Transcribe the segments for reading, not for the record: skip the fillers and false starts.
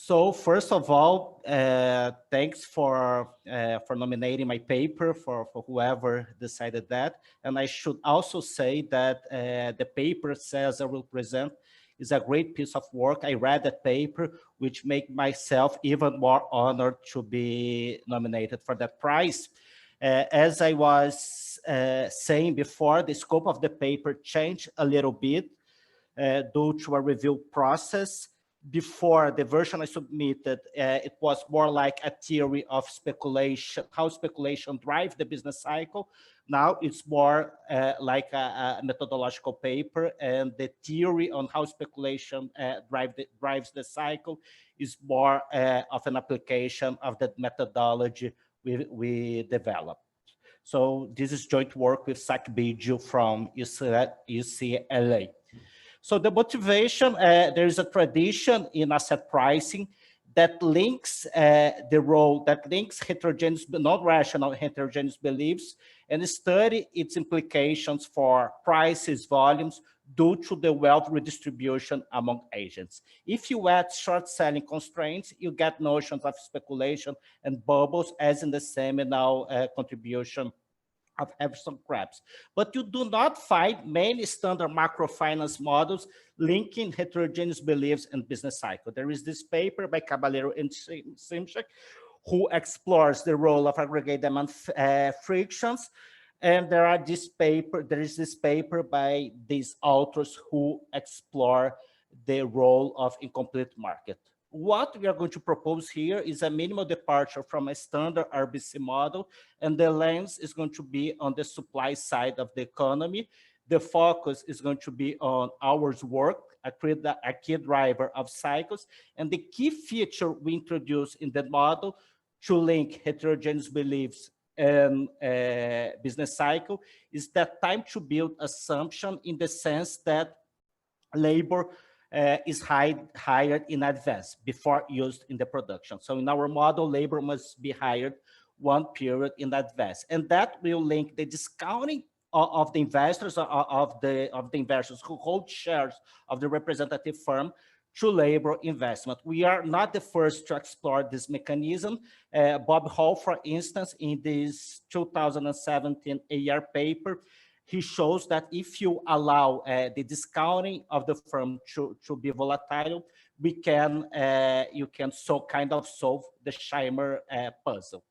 So first of all, thanks for nominating my paper for whoever decided that. And I should also say that the paper says I will present is a great piece of work. I read that paper, which make myself even more honored to be nominated for that prize. As I was saying before, the scope of the paper changed a little bit due to a review process. Before the version I submitted, it was more like a theory of speculation, how speculation drives the business cycle. Now it's more like a methodological paper, and the theory on how speculation drives the cycle is more of an application of the methodology we developed. So this is joint work with Zach Biggio from UCLA. So the motivation, there is a tradition in asset pricing that links heterogeneous, non-rational heterogeneous beliefs and study its implications for prices, volumes, due to the wealth redistribution among agents. If you add short selling constraints, you get notions of speculation and bubbles, as in the seminal contribution of Everson Krebs. But you do not find many standard macrofinance models linking heterogeneous beliefs and business cycle. There is this paper by Caballero and Simchak, who explores the role of aggregate demand frictions. And there is this paper by these authors who explore the role of incomplete market. What we are going to propose here is a minimal departure from a standard RBC model, and the lens is going to be on the supply side of the economy. The focus is going to be on hours worked, a key driver of cycles, and the key feature we introduce in the model to link heterogeneous beliefs and business cycle is that time to build assumption, in the sense that labor is hired in advance before used in the production. So in our model, labor must be hired one period in advance, and that will link the discounting of the investors, of the investors who hold shares of the representative firm, to labor investment. We are not the first to explore this mechanism. Bob Hall, for instance, in this 2017 AR paper, he shows that if you allow the discounting of the firm to be volatile, you can kind of solve the Scheimer puzzle.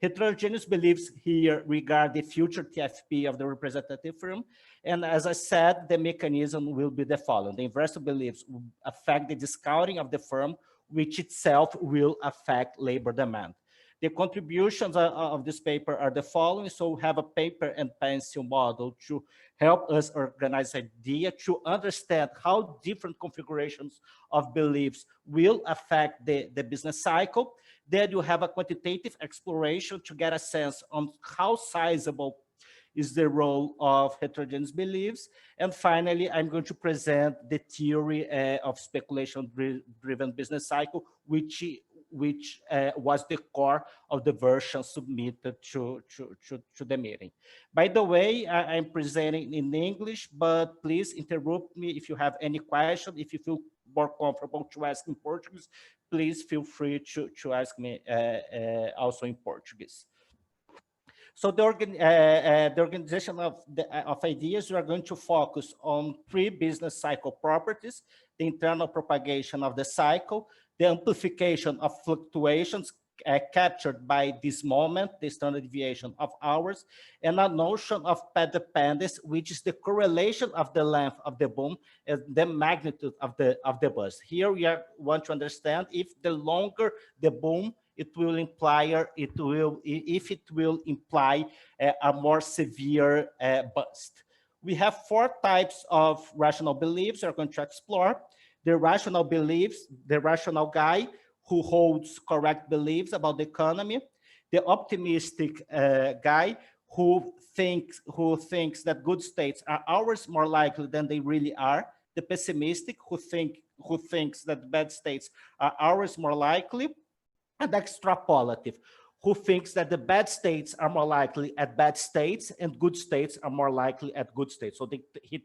Heterogeneous beliefs here regard the future TFP of the representative firm. And as I said, the mechanism will be the following. The investor beliefs will affect the discounting of the firm, which itself will affect labor demand. The contributions of this paper are the following. So we have a paper and pencil model to help us organize idea, to understand how different configurations of beliefs will affect the business cycle. Then you have a quantitative exploration to get a sense on how sizable is the role of heterogeneous beliefs. And finally, I'm going to present the theory of speculation-driven business cycle, which was the core of the version submitted to the meeting. By the way, I'm presenting in English, but please interrupt me if you have any question. If you feel more comfortable to ask in Portuguese, please feel free to ask me also in Portuguese. So the organization of ideas, we are going to focus on 3 business cycle properties: the internal propagation of the cycle, the amplification of fluctuations captured by this moment, the standard deviation of hours, and a notion of path dependence, which is the correlation of the length of the boom and the magnitude of the bust. Here we want to understand if the longer the boom, it will imply a more severe bust. We have 4 types of rational beliefs we're going to explore. The rational beliefs, the rational guy who holds correct beliefs about the economy, the optimistic guy who thinks that good states are ours more likely than they really are, the pessimistic who thinks that bad states are ours more likely, and extrapolative who thinks that the bad states are more likely at bad states and good states are more likely at good states. So the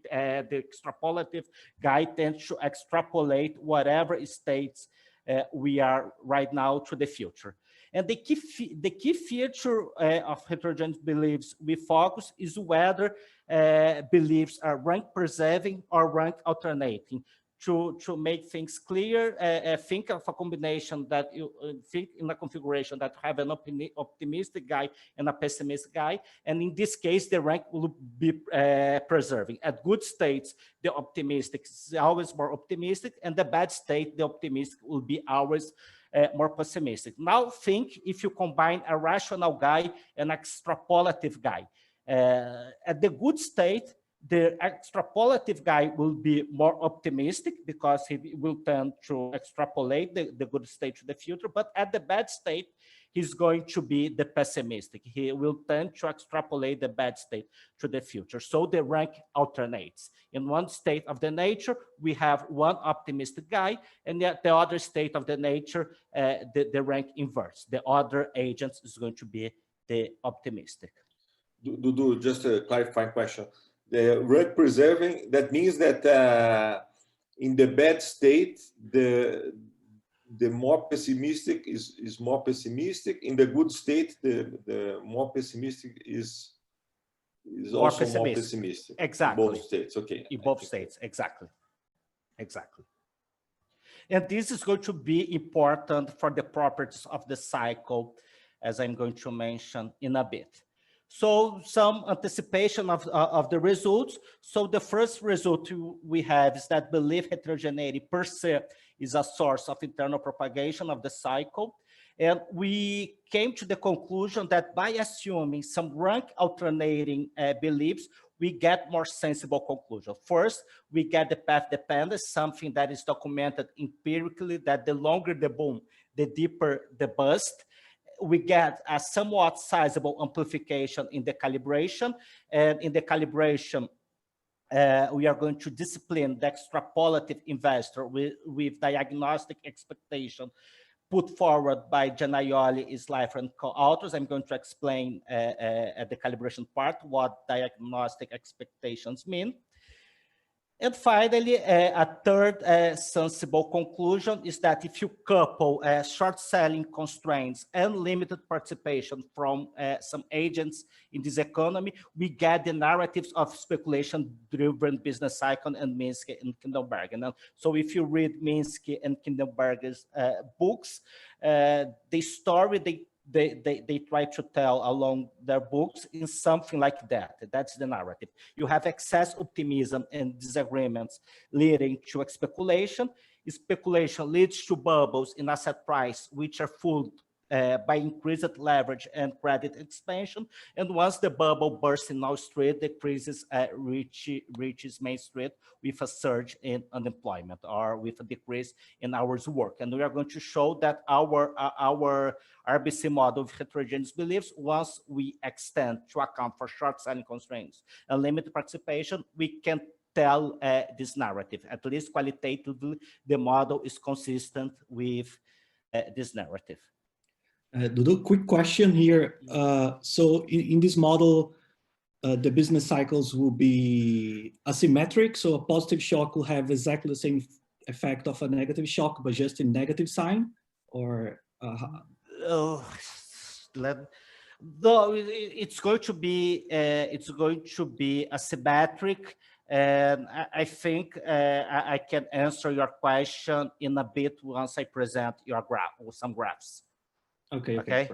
extrapolative guy tends to extrapolate whatever states we are right now to the future. And the key feature of heterogeneous beliefs we focus is whether beliefs are rank preserving or rank alternating. To make things clear, think of a combination that you think in a configuration that have an optimistic guy and a pessimistic guy. And in this case, the rank will be preserving. At good states, the optimistic is always more optimistic, and the bad state, the optimistic will be always more pessimistic. Now think if you combine a rational guy and extrapolative guy. At the good state, the extrapolative guy will be more optimistic because he will tend to extrapolate the good state to the future. But at the bad state, he's going to be the pessimistic. He will tend to extrapolate the bad state to the future. So the rank alternates. In one state of the nature, we have one optimistic guy, and yet the other state of the nature, the rank inverts. The other agent is going to be the optimistic. Dudu, just a clarifying question. The rank preserving, that means that in the bad state, the more pessimistic is more pessimistic. In the good state, the more pessimistic is also more pessimistic. Exactly. In both states, okay. In both states, exactly. Exactly. And this is going to be important for the properties of the cycle, as I'm going to mention in a bit. So some anticipation of the results. So the first result we have is that belief heterogeneity per se is a source of internal propagation of the cycle. And we came to the conclusion that by assuming some rank alternating beliefs, we get more sensible conclusion. First, we get the path dependence, something that is documented empirically, that the longer the boom, the deeper the bust. We get a somewhat sizable amplification in the calibration. And in the calibration, we are going to discipline the extrapolative investor with diagnostic expectation put forward by Gianaioli, Islifer, and co-authors. I'm going to explain at the calibration part what diagnostic expectations mean. And finally, a third sensible conclusion is that if you couple short selling constraints and limited participation from some agents in this economy, we get the narratives of speculation-driven business cycle and Minsky and Kindelberger. And so if you read Minsky and Kindelberger's books, the story they try to tell along their books in something like that. That's the narrative. You have excess optimism and disagreements leading to speculation. Speculation leads to bubbles in asset price, which are fueled by increased leverage and credit expansion. And once the bubble bursts in Wall Street, the crisis reaches Main Street with a surge in unemployment or with a decrease in hours worked. And we are going to show that our RBC model of heterogeneous beliefs, once we extend to account for short selling constraints and limited participation, we can tell this narrative. At least qualitatively, the model is consistent with this narrative. Dudu, quick question here. So in this model, the business cycles will be asymmetric. So a positive shock will have exactly the same effect of a negative shock, but just in negative sign, or though it's going to be asymmetric, and I think I can answer your question in a bit once I present your graph or some graphs. Okay.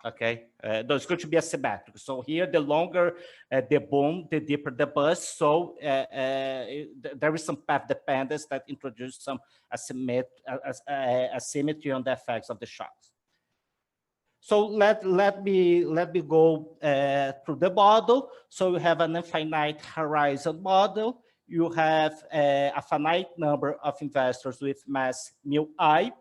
Okay. It's going to be asymmetric. So here, the longer the boom, the deeper the bust. So there is some path dependence that introduces some asymmetry on the effects of the shocks. So let me go through the model. So you have an infinite horizon model. You have a finite number of investors with mass mu I.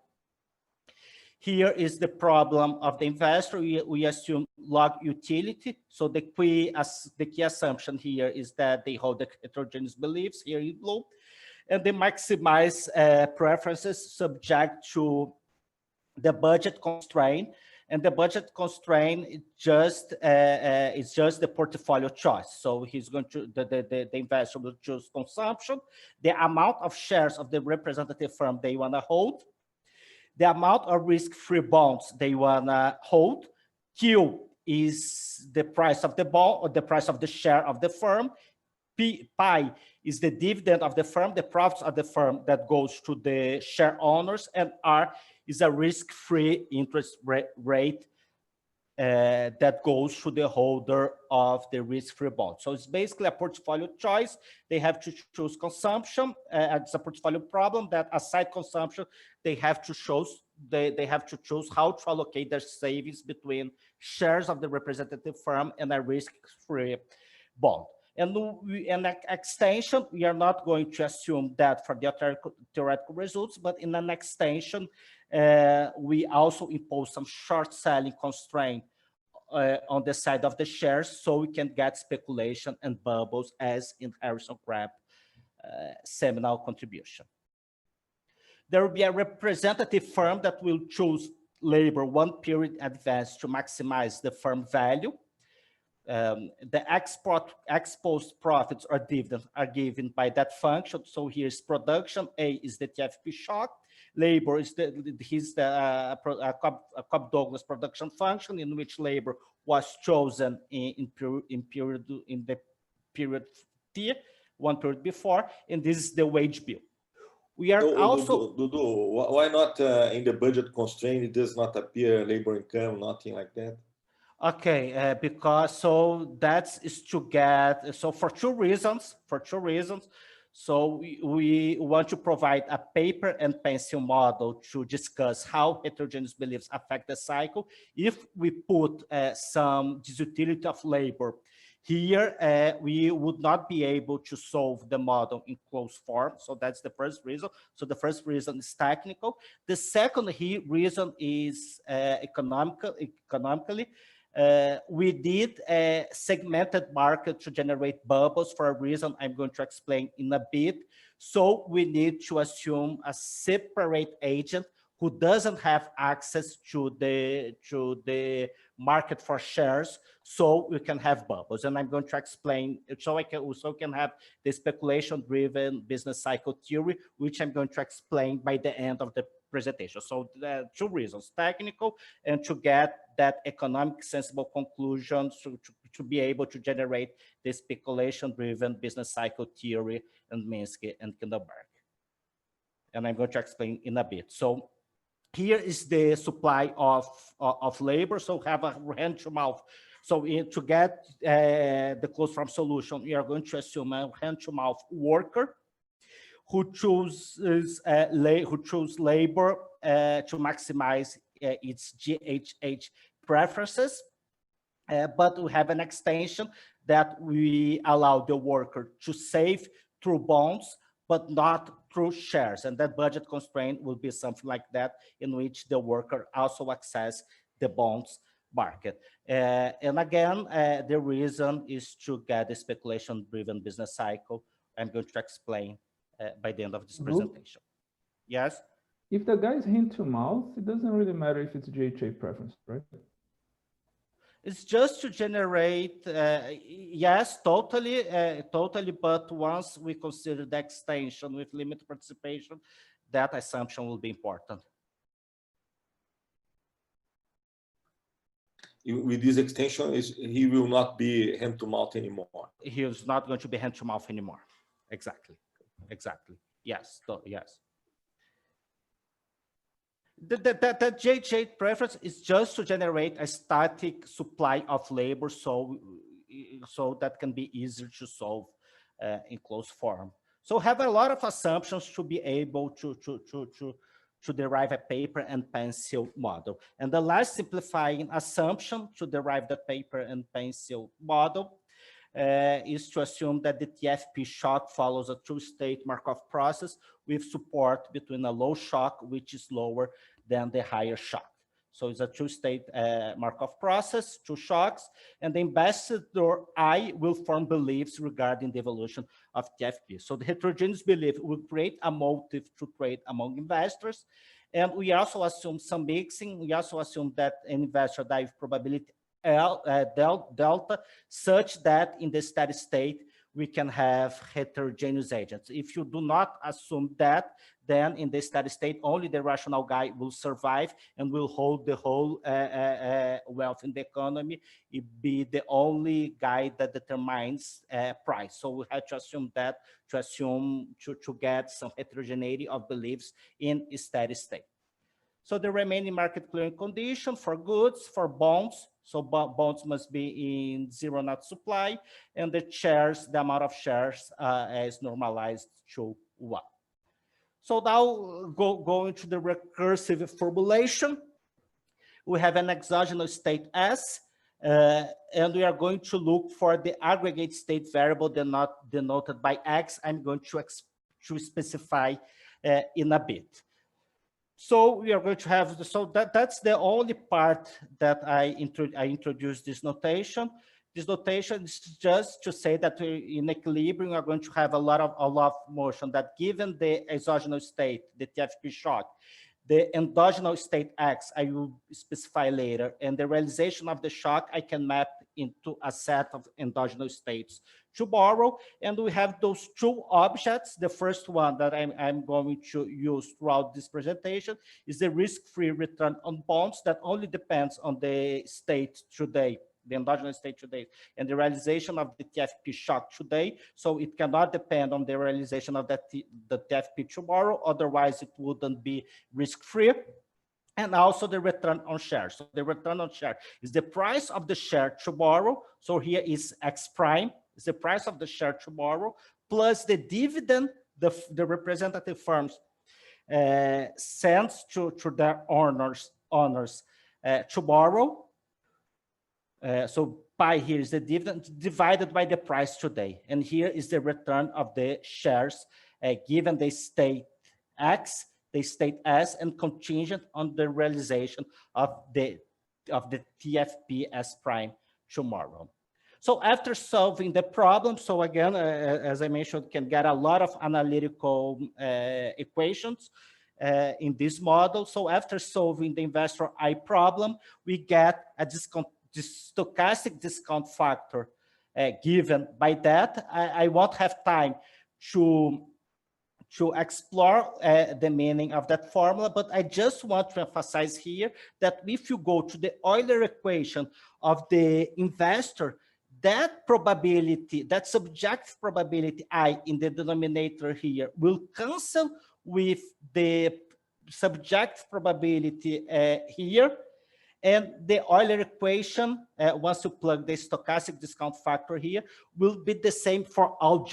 Here is the problem of the investor. We assume log utility. So the key assumption here is that they hold the heterogeneous beliefs here in blue, and they maximize preferences subject to the budget constraint. And the budget constraint is just the portfolio choice. So he's going to the investor will choose consumption, the amount of shares of the representative firm they want to hold, the amount of risk-free bonds they wanna hold. Q is the price of the bond or the price of the share of the firm. Pi is the dividend of the firm, the profits of the firm that goes to the share owners, and R is a risk-free interest rate that goes to the holder of the risk-free bond. So it's basically a portfolio choice. They have to choose consumption. It's a portfolio problem that aside consumption, they have to choose how to allocate their savings between shares of the representative firm and a risk-free bond. And in extension, we are not going to assume that for the theoretical results, but in an extension, we also impose some short selling constraint on the side of the shares, so we can get speculation and bubbles as in Harrison Crabb seminal contribution. There will be a representative firm that will choose labor one period in advance to maximize the firm value. The exposed profits or dividends are given by that function. So here's production. A is the TFP shock. Labor is the Cobb-Douglas production function, in which labor was chosen in the period T, one period before, and this is the wage bill. We are also Dudu, why not in the budget constraint? It does not appear labor income, nothing like that. Okay, because so that is to get, so for two reasons. So we want to provide a paper and pencil model to discuss how heterogeneous beliefs affect the cycle. If we put some disutility of labor here, we would not be able to solve the model in closed form. So that's the first reason. So the first reason is technical. The second reason is economically. We did a segmented market to generate bubbles for a reason I'm going to explain in a bit. So we need to assume a separate agent who doesn't have access to the market for shares, so we can have bubbles. And I'm going to explain, so we can have the speculation-driven business cycle theory, which I'm going to explain by the end of the presentation. So two reasons, technical and to get that economic sensible conclusion to be able to generate the speculation-driven business cycle theory and Minsky and Kindleberg. And I'm going to explain in a bit. So here is the supply of labor. So have a hand-to-mouth. So to get the closed-form solution, we are going to assume a hand-to-mouth worker who chooses labor to maximize its GHH preferences, but we have an extension that we allow the worker to save through bonds, but not through shares. And that budget constraint will be something like that, in which the worker also access the bonds market. And again, the reason is to get the speculation-driven business cycle. I'm going to explain by the end of this presentation. Yes? If the guy is hand to mouth, it doesn't really matter if it's GHA preference, right? It's just to generate, yes, totally, but once we consider the extension with limited participation, that assumption will be important. With this extension, he will not be hand to mouth anymore. He is not going to be hand to mouth anymore. Exactly. Yes, yes. The GHA preference is just to generate a static supply of labor, so that can be easier to solve in closed form. So have a lot of assumptions to be able to derive a paper and pencil model. And the last simplifying assumption to derive the paper and pencil model is to assume that the TFP shock follows a two-state Markov process with support between a low shock, which is lower than the higher shock. So it's a two-state Markov process, two shocks, and the ambassador I will form beliefs regarding the evolution of TFP. So the heterogeneous belief will create a motive to trade among investors. And we also assume some mixing. We also assume that an investor dive probability delta, such that in the steady state, we can have heterogeneous agents. If you do not assume that, then in the steady state, only the rational guy will survive and will hold the whole wealth in the economy. It be the only guy that determines price. So we have to assume that, to get some heterogeneity of beliefs in a steady state. So the remaining market clearing condition for goods, for bonds, so bonds must be in zero net supply, and the shares, the amount of shares is normalized to 1. So now going to the recursive formulation, we have an exogenous state S, and we are going to look for the aggregate state variable denoted by X. I'm going to specify in a bit. So we are going to have, that's the only part that I introduced this notation. This notation is just to say that in equilibrium, we are going to have a lot of motion, that given the exogenous state, the TFP shock, the endogenous state X, I will specify later, and the realization of the shock, I can map into a set of endogenous states to borrow. And we have those two objects. The first one that I'm going to use throughout this presentation is the risk-free return on bonds that only depends on the state today, the endogenous state today, and the realization of the TFP shock today. So it cannot depend on the realization of the TFP tomorrow, otherwise it wouldn't be risk-free. And also the return on share. So the return on share is the price of the share tomorrow. So here is X prime, is the price of the share tomorrow, plus the dividend the representative firms sends to their owners tomorrow. So pi here is the dividend divided by the price today. And here is the return of the shares given the state X, the state S, and contingent on the realization of the TFP S prime tomorrow. So after solving the problem, so again, as I mentioned, can get a lot of analytical equations in this model. So after solving the investor I problem, we get a stochastic discount factor given by that. I won't have time to explore the meaning of that formula, but I just want to emphasize here that if you go to the Euler equation of the investor, that probability, that subjective probability I in the denominator here will cancel with the subjective probability here. And the Euler equation, once you plug the stochastic discount factor here, will be the same for all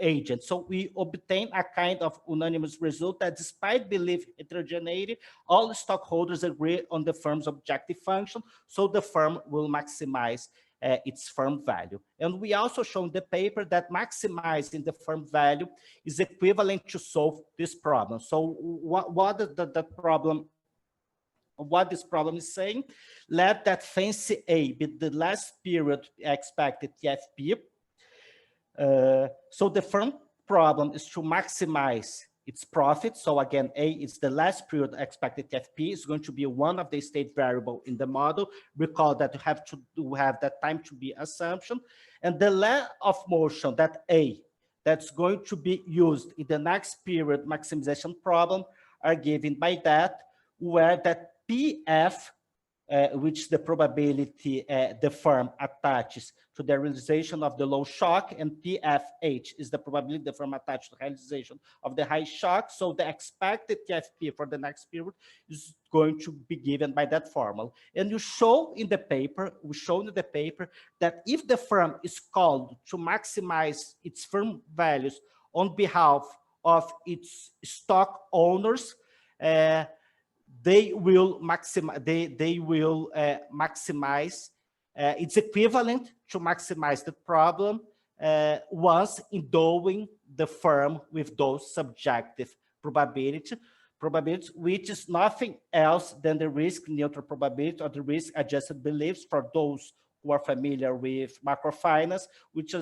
agents. So we obtain a kind of unanimous result that despite belief heterogeneity, all stockholders agree on the firm's objective function, so the firm will maximize its firm value. And we also show in the paper that maximizing the firm value is equivalent to solve this problem. So what this problem is saying, let that fancy A be the last period expected TFP. So the firm problem is to maximize its profit. So again, A is the last period expected TFP. Is going to be one of the state variable in the model. Recall that you have to have that time to be assumption. And the law of motion, that A, that's going to be used in the next period maximization problem are given by that, where that PF, which is the probability the firm attaches to the realization of the low shock, and PFH is the probability the firm attaches to the realization of the high shock. So the expected TFP for the next period is going to be given by that formula. And you show in the paper, that if the firm is called to maximize its firm values on behalf of its stock owners, they will maximize. It's equivalent to maximize the problem once endowing the firm with those subjective probabilities, which is nothing else than the risk neutral probability or the risk adjusted beliefs for those who are familiar with macrofinance, which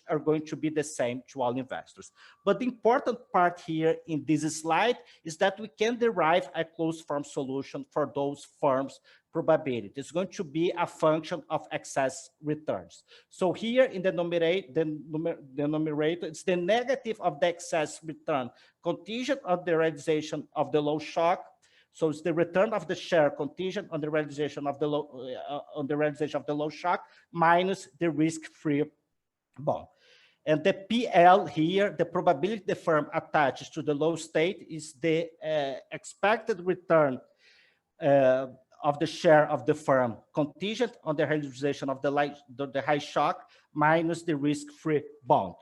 are going to be the same to all investors. But the important part here in this slide is that we can derive a closed form solution for those firms' probability. It's going to be a function of excess returns. So here in the numerator, it's the negative of the excess return contingent on the realization of the low shock. So it's the return of the share contingent on the realization of the low shock minus the risk-free bond. And the PL here, the probability the firm attaches to the low state, is the expected return of the share of the firm contingent on the realization of the high shock minus the risk-free bond.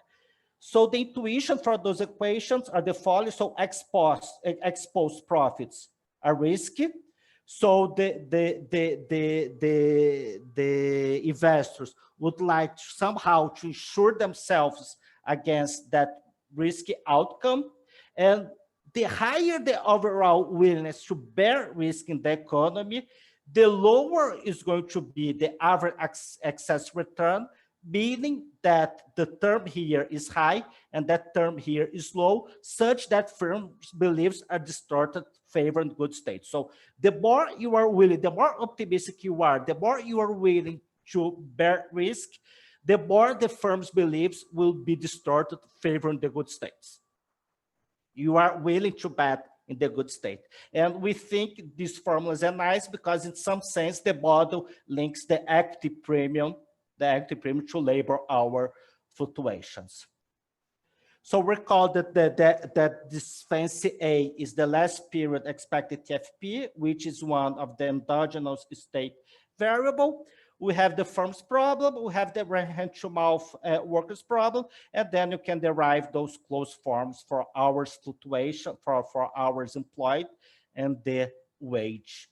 So the intuition for those equations are the following. So exposed profits are risky. So the investors would like to somehow to insure themselves against that risky outcome. And the higher the overall willingness to bear risk in the economy, the lower is going to be the average excess return, meaning that the term here is high and that term here is low, such that firms' beliefs are distorted, favoring good state. So the more you are willing, the more optimistic you are, the more you are willing to bear risk, the more the firm's beliefs will be distorted, favoring the good states. You are willing to bet in the good state. And we think these formulas are nice because in some sense, the model links the equity premium to labor hour fluctuations. So recall that this fancy A is the last period expected TFP, which is one of the endogenous state variable. We have the firm's problem, we have the hand-to-mouth workers problem, and then you can derive those closed forms for hours fluctuation, for hours employed, and the wage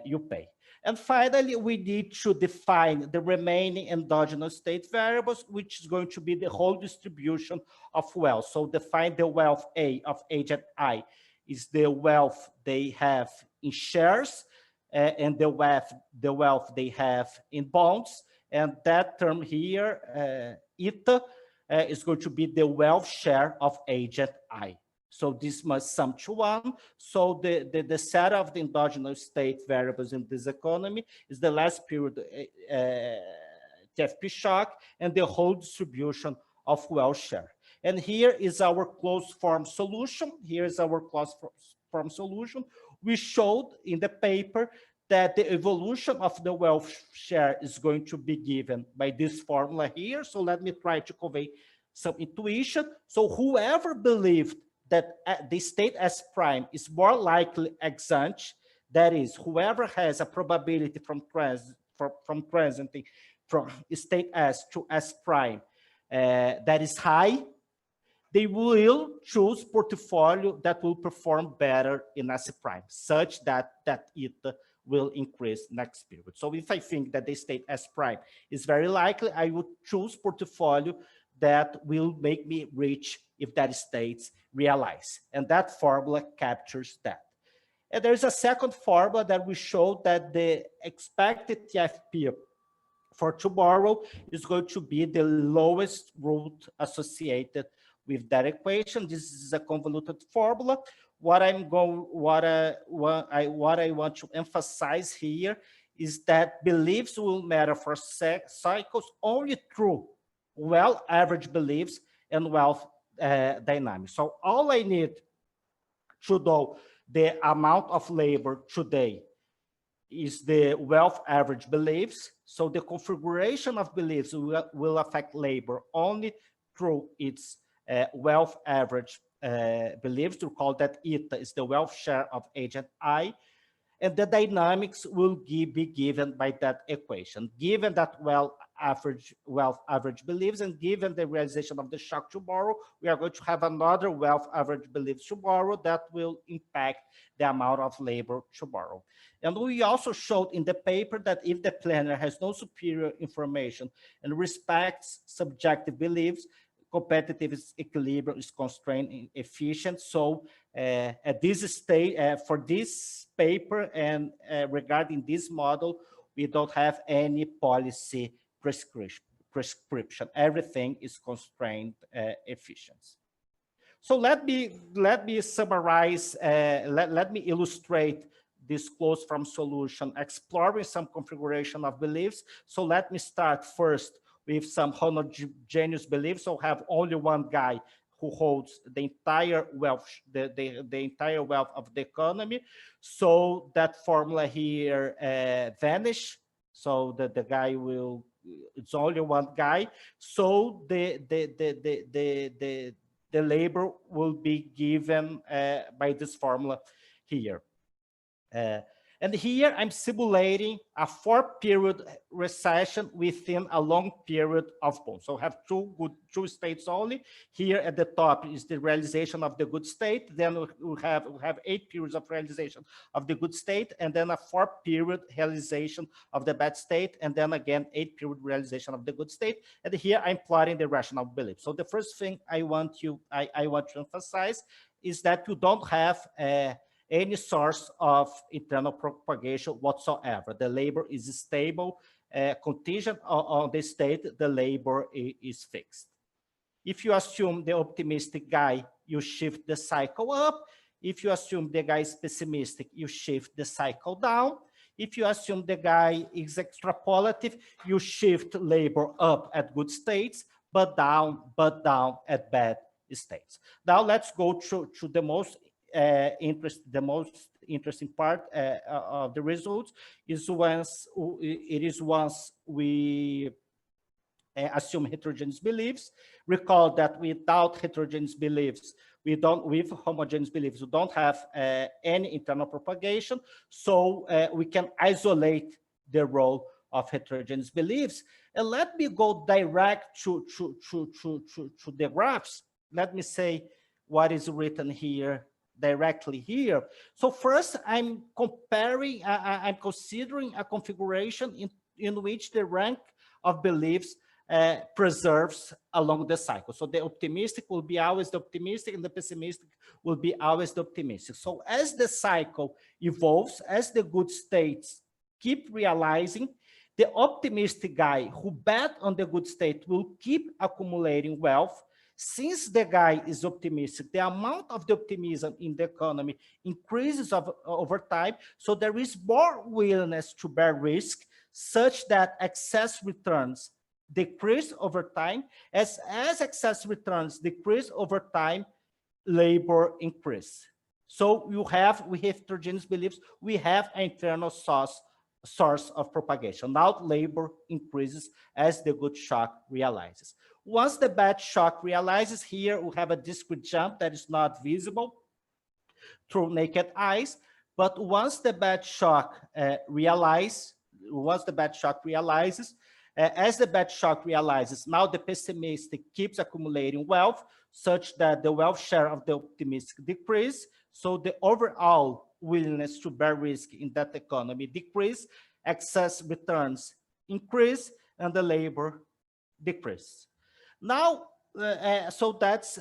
you pay. And finally, we need to define the remaining endogenous state variables, which is going to be the whole distribution of wealth. So define the wealth A of agent I is the wealth they have in shares, and the wealth they have in bonds. And that term here, eta, is going to be the wealth share of agent I. So this must sum to 1. So the set of the endogenous state variables in this economy is the last period TFP shock and the whole distribution of wealth share. And here is our closed form solution. Here is our closed form solution. We showed in the paper that the evolution of the wealth share is going to be given by this formula here. So let me try to convey some intuition. So whoever believed that the state S prime is more likely ex ante, that is, whoever has a probability from transiting from state S to S prime that is high, they will choose portfolio that will perform better in S prime, such that eta will increase next period. So if I think that the state S prime is very likely, I would choose portfolio that will make me rich if that states realize. And that formula captures that. And there's a second formula that we showed that the expected TFP for tomorrow is going to be the lowest root associated with that equation. This is a convoluted formula. What I want to emphasize here is that beliefs will matter for cycles only through well-averaged beliefs and wealth dynamics. So all I need to know the amount of labor today is the wealth average beliefs. So the configuration of beliefs will affect labor only through its wealth average beliefs. To call that eta is the wealth share of agent I, and the dynamics will be given by that equation. Given that wealth average beliefs and given the realization of the shock tomorrow, we are going to have another wealth average beliefs tomorrow that will impact the amount of labor tomorrow. And we also showed in the paper that if the planner has no superior information and respects subjective beliefs, competitive equilibrium is constrained and efficient. So at this stage, for this paper and regarding this model, we don't have any policy prescription. Everything is constrained efficiency. So let me summarize, let me illustrate this closed form solution, exploring some configuration of beliefs. So let me start first with some homogeneous beliefs. So have only one guy who holds the entire wealth, the entire wealth of the economy. So that formula here vanish. So that the guy will, it's only one guy. So the labor will be given by this formula here. And here I'm simulating a 4-period recession within a long period of boom. So have two states only. Here at the top is the realization of the good state. Then we have 8 periods of realization of the good state, and then a 4-period realization of the bad state, and then again 8-period realization of the good state. And here I'm plotting the rational belief. So the first thing I want to emphasize is that you don't have any source of internal propagation whatsoever. The labor is stable, contingent on the state, the labor is fixed. If you assume the optimistic guy, you shift the cycle up. If you assume the guy is pessimistic, you shift the cycle down. If you assume the guy is extrapolative, you shift labor up at good states, but down at bad states. Now let's go to the most interesting part of the results is once we assume heterogeneous beliefs. Recall that without heterogeneous beliefs, with homogeneous beliefs, we don't have any internal propagation. So we can isolate the role of heterogeneous beliefs. And let me go direct to the graphs. Let me say what is written here directly here. So first, I'm comparing, I'm considering a configuration in which the rank of beliefs preserves along the cycle. So the optimistic will be always the optimistic, and the pessimistic will be always the optimistic. So as the cycle evolves, as the good states keep realizing, the optimistic guy who bet on the good state will keep accumulating wealth. Since the guy is optimistic, the amount of the optimism in the economy increases over time, so there is more willingness to bear risk, such that excess returns decrease over time. As excess returns decrease over time, labor increase. So with heterogeneous beliefs, we have an internal source of propagation. Now labor increases as the good shock realizes. Once the bad shock realizes, here we have a discrete jump that is not visible through naked eyes. But once the bad shock realizes, as the bad shock realizes, now the pessimistic keeps accumulating wealth, such that the wealth share of the optimistic decrease. So the overall willingness to bear risk in that economy decrease, excess returns increase, and the labor decrease. Now, so that's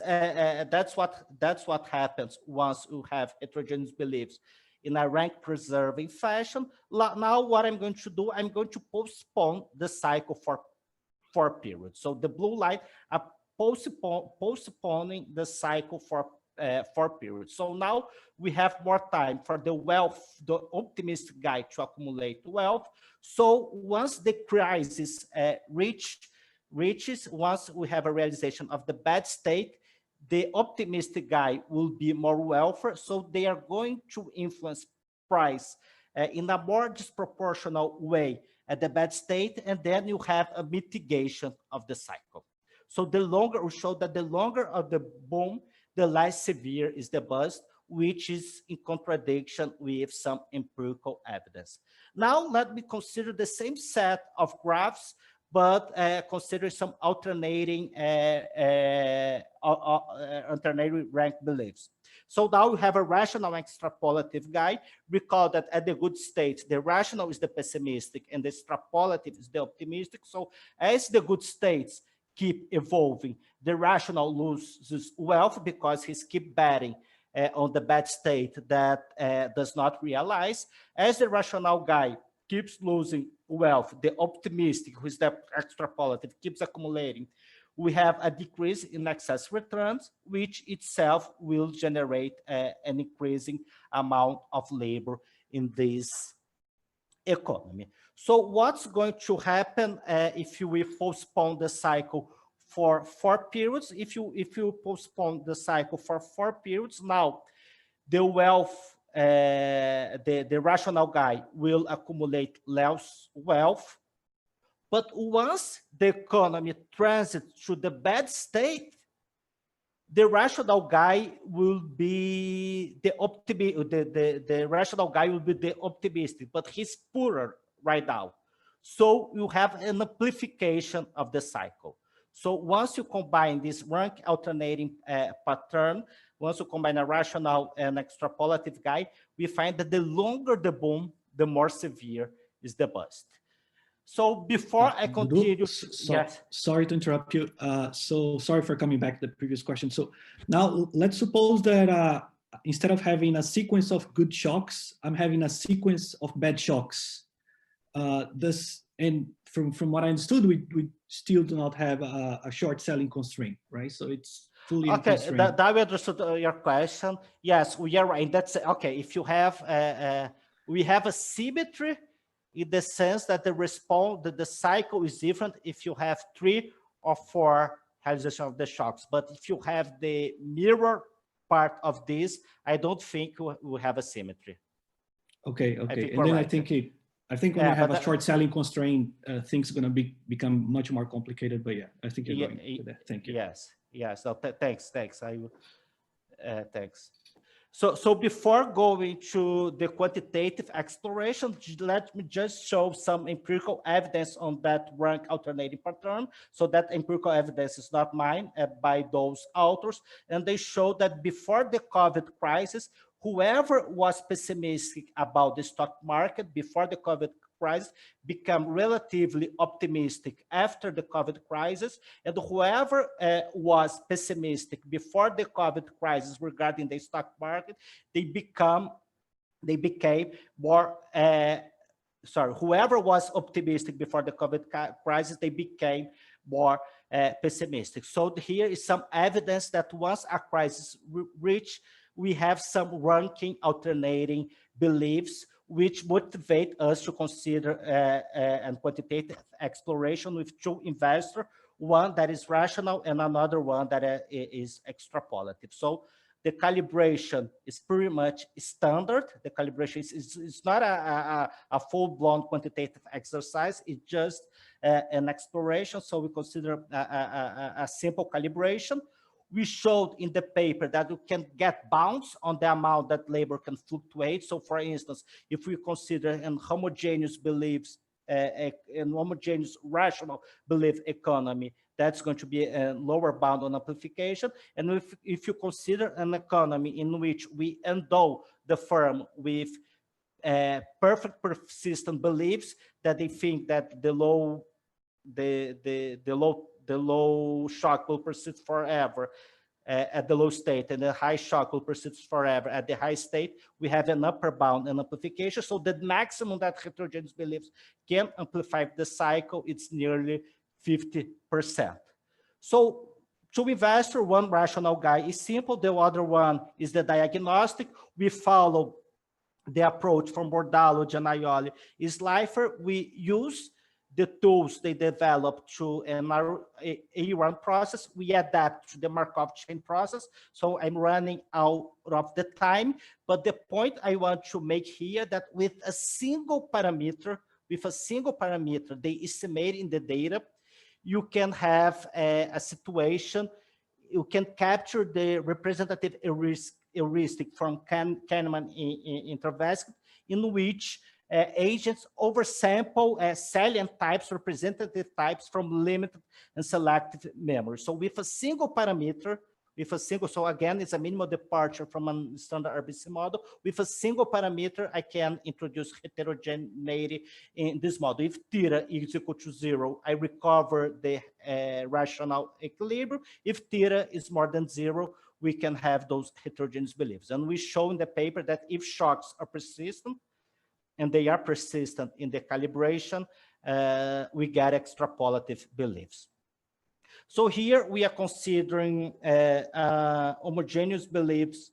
what happens once you have heterogeneous beliefs in a rank preserving fashion. Now, what I'm going to do, I'm going to postpone the cycle for 4 periods. So the blue line are postponing the cycle for 4 periods. So now we have more time for the optimistic guy to accumulate wealth. So once the crisis reaches, once we have a realization of the bad state, the optimistic guy will be more wealthy, so they are going to influence price in a more disproportional way at the bad state, and then you have a mitigation of the cycle. So the longer, we show that the longer of the boom, the less severe is the bust, which is in contradiction with some empirical evidence. Now let me consider the same set of graphs, but consider some alternating rank beliefs. So now we have a rational extrapolative guy. Recall that at the good state, the rational is the pessimistic and the extrapolative is the optimistic. So as the good states keep evolving, the rational loses wealth because he's keep betting on the bad state that does not realize. As the rational guy keeps losing wealth, the optimistic, who is the extrapolative, keeps accumulating, we have a decrease in excess returns, which itself will generate an increasing amount of labor in this economy. So what's going to happen if we postpone the cycle for 4 periods? If you postpone the cycle for 4 periods, now the wealth, the rational guy will accumulate less wealth. But once the economy transits to the bad state, the rational guy will be the rational guy will be the optimistic, but he's poorer right now. So you have an amplification of the cycle. So once you combine this rank alternating pattern, once you combine a rational and extrapolative guy, we find that the longer the boom, the more severe is the bust. So before I continue, yes. Sorry to interrupt you. So sorry for coming back to the previous question. So now let's suppose that instead of having a sequence of good shocks, I'm having a sequence of bad shocks. And from what I understood, we still do not have a short selling constraint, right? So it's fully unconstrained. Okay, that we understood your question. Yes, we are right. That's okay. If you have, we have a symmetry in the sense that the cycle is different if you have 3 or 4 realization of the shocks. But if you have the mirror part of this, I don't think we have a symmetry. Okay. And then I think when you have a short selling constraint, things are going to become much more complicated. But yeah, I think you're going to that. Thank you. Yes. No, thanks. Thanks. So before going to the quantitative exploration, let me just show some empirical evidence on that rank alternating pattern. So that empirical evidence is not mine, by those authors. And they show that before the COVID crisis, whoever was pessimistic about the stock market before the COVID crisis become relatively optimistic after the COVID crisis, and whoever was pessimistic before the COVID crisis regarding the stock market, they became more, whoever was optimistic before the COVID crisis, they became more pessimistic. So here is some evidence that once a crisis reached, we have some ranking alternating beliefs which motivate us to consider a quantitative exploration with 2 investors, one that is rational and another one that is extrapolative. So the calibration is pretty much standard. The calibration is not a full-blown quantitative exercise. It's just an exploration. So we consider a simple calibration. We showed in the paper that you can get bounds on the amount that labor can fluctuate. So for instance, if we consider an homogeneous beliefs, an homogeneous rational belief economy, that's going to be a lower bound on amplification. And if you consider an economy in which we endow the firm with perfect persistent beliefs, that they think that the low shock will persist forever at the low state, and the high shock will persist forever at the high state, we have an upper bound and amplification. So the maximum that heterogeneous beliefs can amplify the cycle, it's nearly 50%. So 2 investors, 1 rational guy is simple, the other one is the diagnostic. We follow the approach from Bordalo, Gianaioli, Slifer. We use the tools they developed to an A-run process. We adapt to the Markov chain process. So I'm running out of the time. But the point I want to make here that with a single parameter, they estimate in the data, you can have a situation, you can capture the representative heuristic from Kahneman intervention, in which agents oversample salient types, representative types from limited and selective memory. So with a single parameter, so again, it's a minimal departure from a standard RBC model. With a single parameter, I can introduce heterogeneity in this model. If theta is equal to 0, I recover the rational equilibrium. If theta is more than 0, we can have those heterogeneous beliefs. And we show in the paper that if shocks are persistent, and they are persistent in the calibration, we get extrapolative beliefs. So here we are considering homogeneous beliefs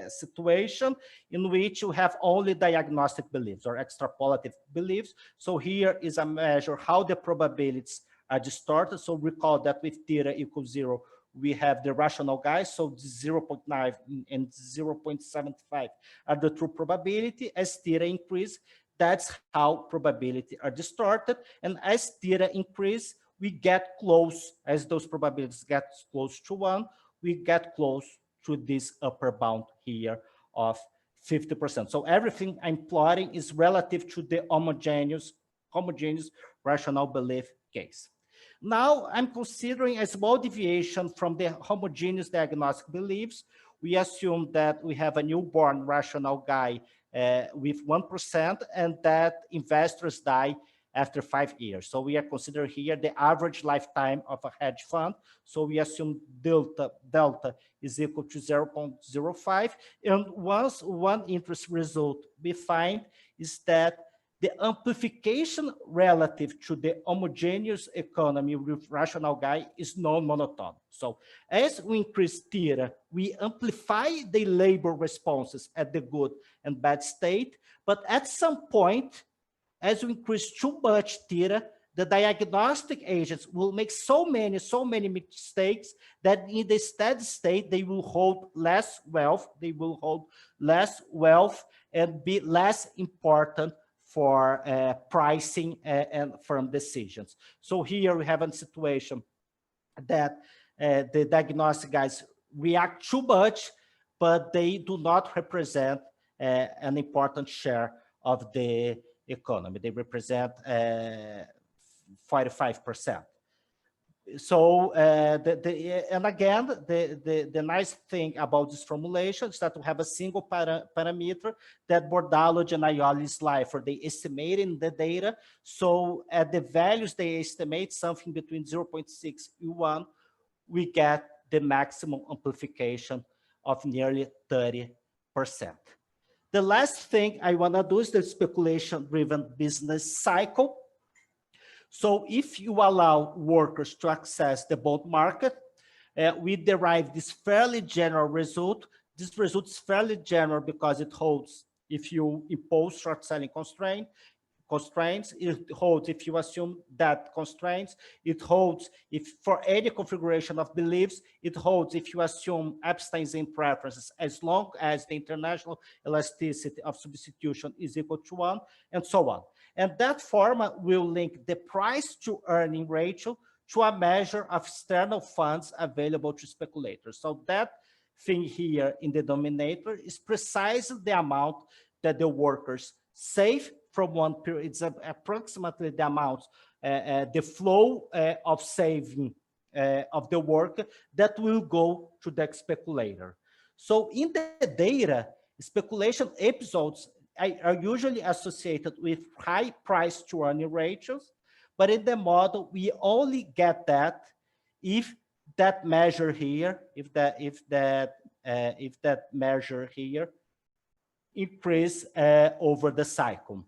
situation in which you have only diagnostic beliefs or extrapolative beliefs. So here is a measure how the probabilities are distorted. So recall that with theta equals 0, we have the rational guys, so 0.9 and 0.75 are the true probability. As theta increase, that's how probability are distorted. And as theta increase, we get close, as those probabilities get close to 1, we get close to this upper bound here of 50%. So everything I'm plotting is relative to the homogeneous rational belief case. Now I'm considering a small deviation from the homogeneous diagnostic beliefs. We assume that we have a newborn rational guy with 1% and that investors die after 5 years. So we are considering here the average lifetime of a hedge fund. So we assume delta is equal to 0.05. And once one interest result we find is that the amplification relative to the homogeneous economy with rational guy is non-monotone. So as we increase theta, we amplify the labor responses at the good and bad state. But at some point, as we increase too much theta, the diagnostic agents will make so many mistakes that in the steady state, they will hold less wealth. They will hold less wealth and be less important for pricing and firm decisions. So here we have a situation that the diagnostic guys react too much, but they do not represent an important share of the economy. They represent 45%. So, and again, the nice thing about this formulation is that we have a single parameter that Bordallo and Aioli slide for the estimating the data. So at the values they estimate, something between 0.6 and 1, we get the maximum amplification of nearly 30%. The last thing I want to do is the speculation-driven business cycle. So if you allow workers to access the bond market, we derive this fairly general result. This result is fairly general because it holds if you impose short selling constraints, it holds if you assume that constraints, it holds if for any configuration of beliefs, it holds if you assume Epstein's preferences, as long as the international elasticity of substitution is equal to 1, and so on. And that format will link the price to earning ratio to a measure of external funds available to speculators. So that thing here in the denominator is precisely the amount that the workers save from one period. It's approximately the amount, the flow of saving of the worker that will go to the speculator. So in the data, speculation episodes are usually associated with high price to earning ratios, but in the model, we only get that if that measure here, if that measure here increase over the cycle,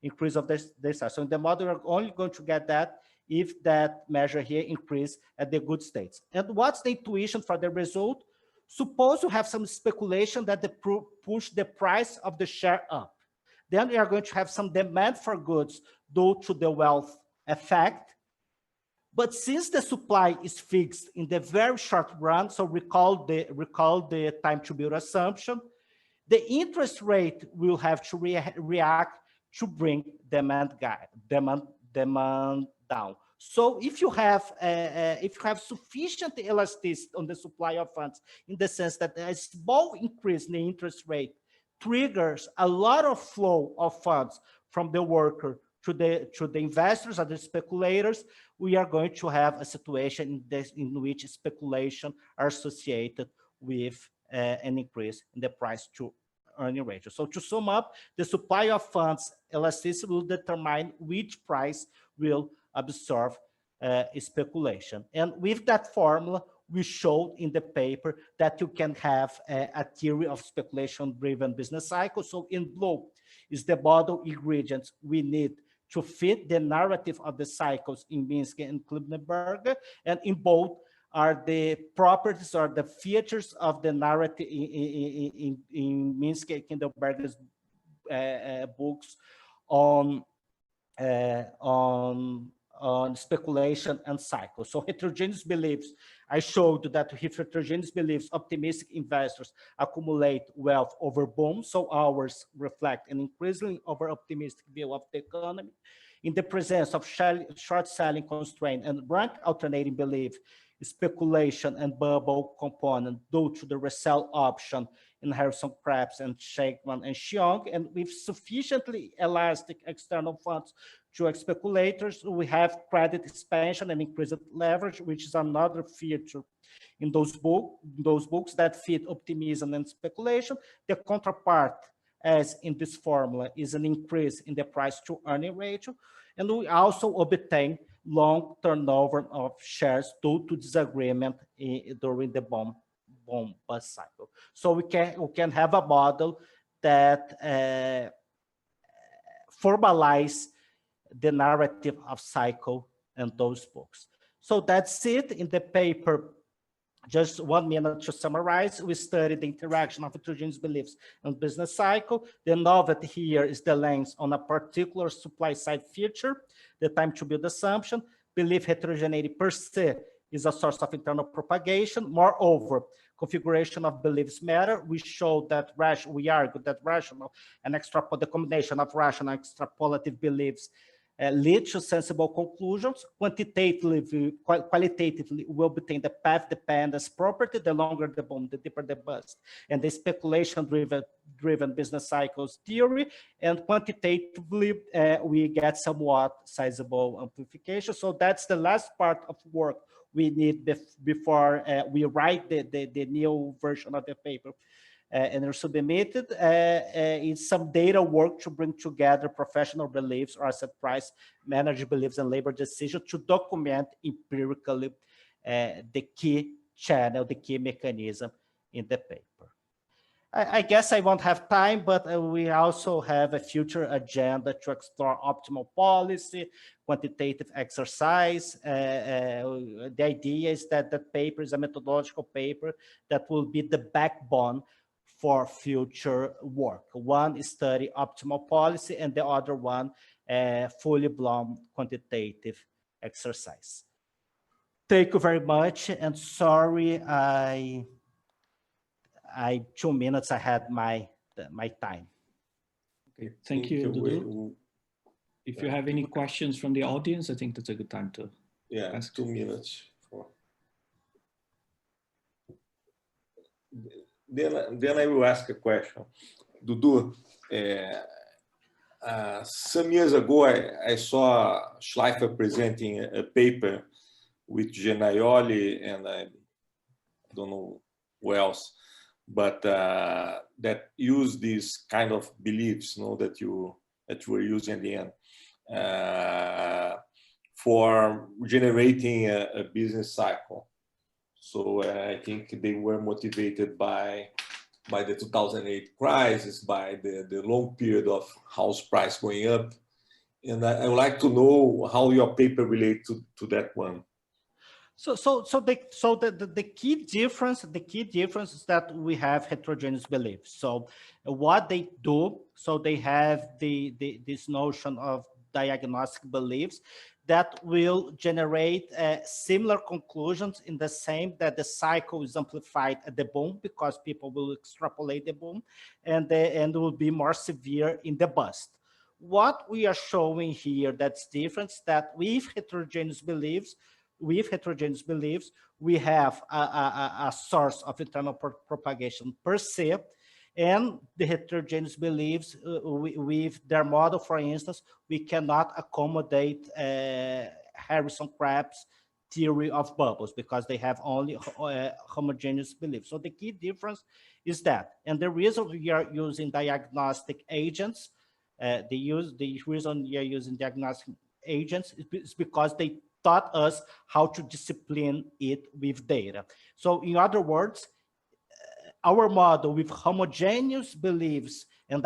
increase of this cycle. So in the model, we're only going to get that if that measure here increase at the good states. And what's the intuition for the result? Suppose you have some speculation that push the price of the share up. Then we are going to have some demand for goods due to the wealth effect. But since the supply is fixed in the very short run, so recall the time to build assumption, the interest rate will have to react to bring demand down. So if you have sufficient elasticity on the supply of funds, in the sense that a small increase in the interest rate triggers a lot of flow of funds from the worker to the investors or the speculators, we are going to have a situation in which speculation are associated with an increase in the price to earning ratio. So to sum up, the supply of funds elasticity will determine which price will absorb speculation. And with that formula, we showed in the paper that you can have a theory of speculation-driven business cycle. So in blue is the model ingredients we need to fit the narrative of the cycles in Minsky and Klibbenberger, and in both are the properties or the features of the narrative in Minsky and Klibbenberger's books on speculation and cycles. So heterogeneous beliefs, I showed that if heterogeneous beliefs, optimistic investors accumulate wealth over boom, so ours reflect an increasingly over-optimistic view of the economy. In the presence of short selling constraint and rank alternating belief, speculation and bubble component due to the resell option in Harrison Krebs and Shakeman and Xiong, and with sufficiently elastic external funds to speculators, we have credit expansion and increased leverage, which is another feature in those books that fit optimism and speculation. The counterpart, as in this formula, is an increase in the price to earning ratio, and we also obtain long turnover of shares due to disagreement during the boom bust cycle. So we can have a model that formalize the narrative of cycle and those books. So that's it in the paper. Just 1 minute to summarize, we studied the interaction of heterogeneous beliefs and business cycle. The novelty here is the lens on a particular supply side feature, the time to build assumption. Belief heterogeneity per se is a source of internal propagation. Moreover, configuration of beliefs matter. We showed that we argued that rational and the combination of rational and extrapolative beliefs lead to sensible conclusions. Qualitatively, we obtain the path dependence property. The longer the boom, the deeper the bust, and the speculation-driven business cycles theory. And quantitatively, we get somewhat sizable amplification. So that's the last part of work we need before we write the new version of the paper. And are submitted is some data work to bring together professional beliefs or asset price, manager beliefs, and labor decisions to document empirically the key channel, the key mechanism in the paper. I guess I won't have time, but we also have a future agenda to explore optimal policy, quantitative exercise. The idea is that the paper is a methodological paper that will be the backbone for future work. One is study optimal policy, and the other one fully blown quantitative exercise. Thank you very much, and sorry, I 2 minutes I had my time. Okay, thank you, Dudu. If you have any questions from the audience, I think that's a good time to ask. 2 minutes. Then I will ask a question. Dudu, some years ago, I saw Schleifer presenting a paper with Genaioli and I don't know who else, but that used these kind of beliefs, that you were using at the end for generating a business cycle. So I think they were motivated by the 2008 crisis, by the long period of house price going up. And I would like to know how your paper relates to that one. So the key difference is that we have heterogeneous beliefs. So what they do, so they have this notion of diagnostic beliefs that will generate similar conclusions in the same that the cycle is amplified at the boom because people will extrapolate the boom and will be more severe in the bust. What we are showing here that's different is that with heterogeneous beliefs, we have a source of internal propagation per se, and the heterogeneous beliefs with their model, for instance, we cannot accommodate Harrison Krebs' theory of bubbles because they have only homogeneous beliefs. So the key difference is that, and the reason we are using diagnostic agents, the reason we are using diagnostic agents is because they taught us how to discipline it with data. So in other words, our model with homogeneous beliefs and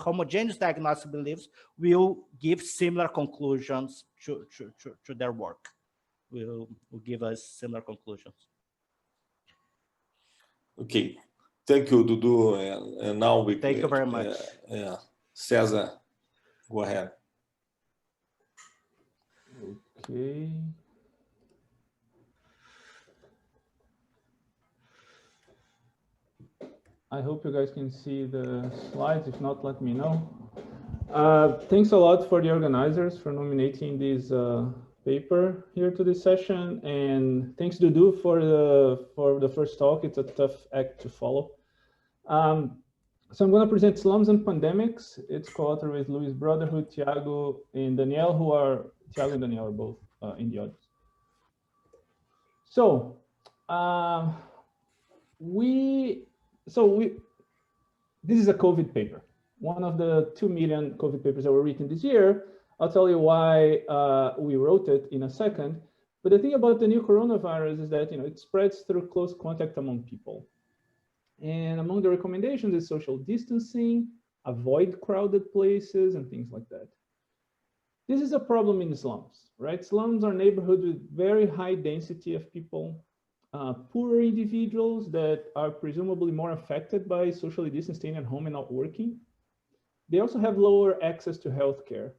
homogeneous diagnostic beliefs will give similar conclusions to their work. Will give us similar conclusions. Okay, thank you, Dudu. And now we thank you very much. Cesar, go ahead. Okay. I hope you guys can see the slides. If not, let me know. Thanks a lot for the organizers for nominating this paper here to this session, and thanks Dudu for the first talk. It's a tough act to follow. So I'm going to present Slums and Pandemics. It's co-authored with Luis Brotherhood, Thiago, and Danielle, Thiago and Danielle are both in the audience. So this is a COVID paper, one of the 2 million COVID papers that were written this year. I'll tell you why we wrote it in a second. But the thing about the new coronavirus is that it spreads through close contact among people. And among the recommendations is social distancing, avoid crowded places, and things like that. This is a problem in slums, right? Slums are neighborhoods with very high density of people, poorer individuals that are presumably more affected by socially distancing at home and not working. They also have lower access to healthcare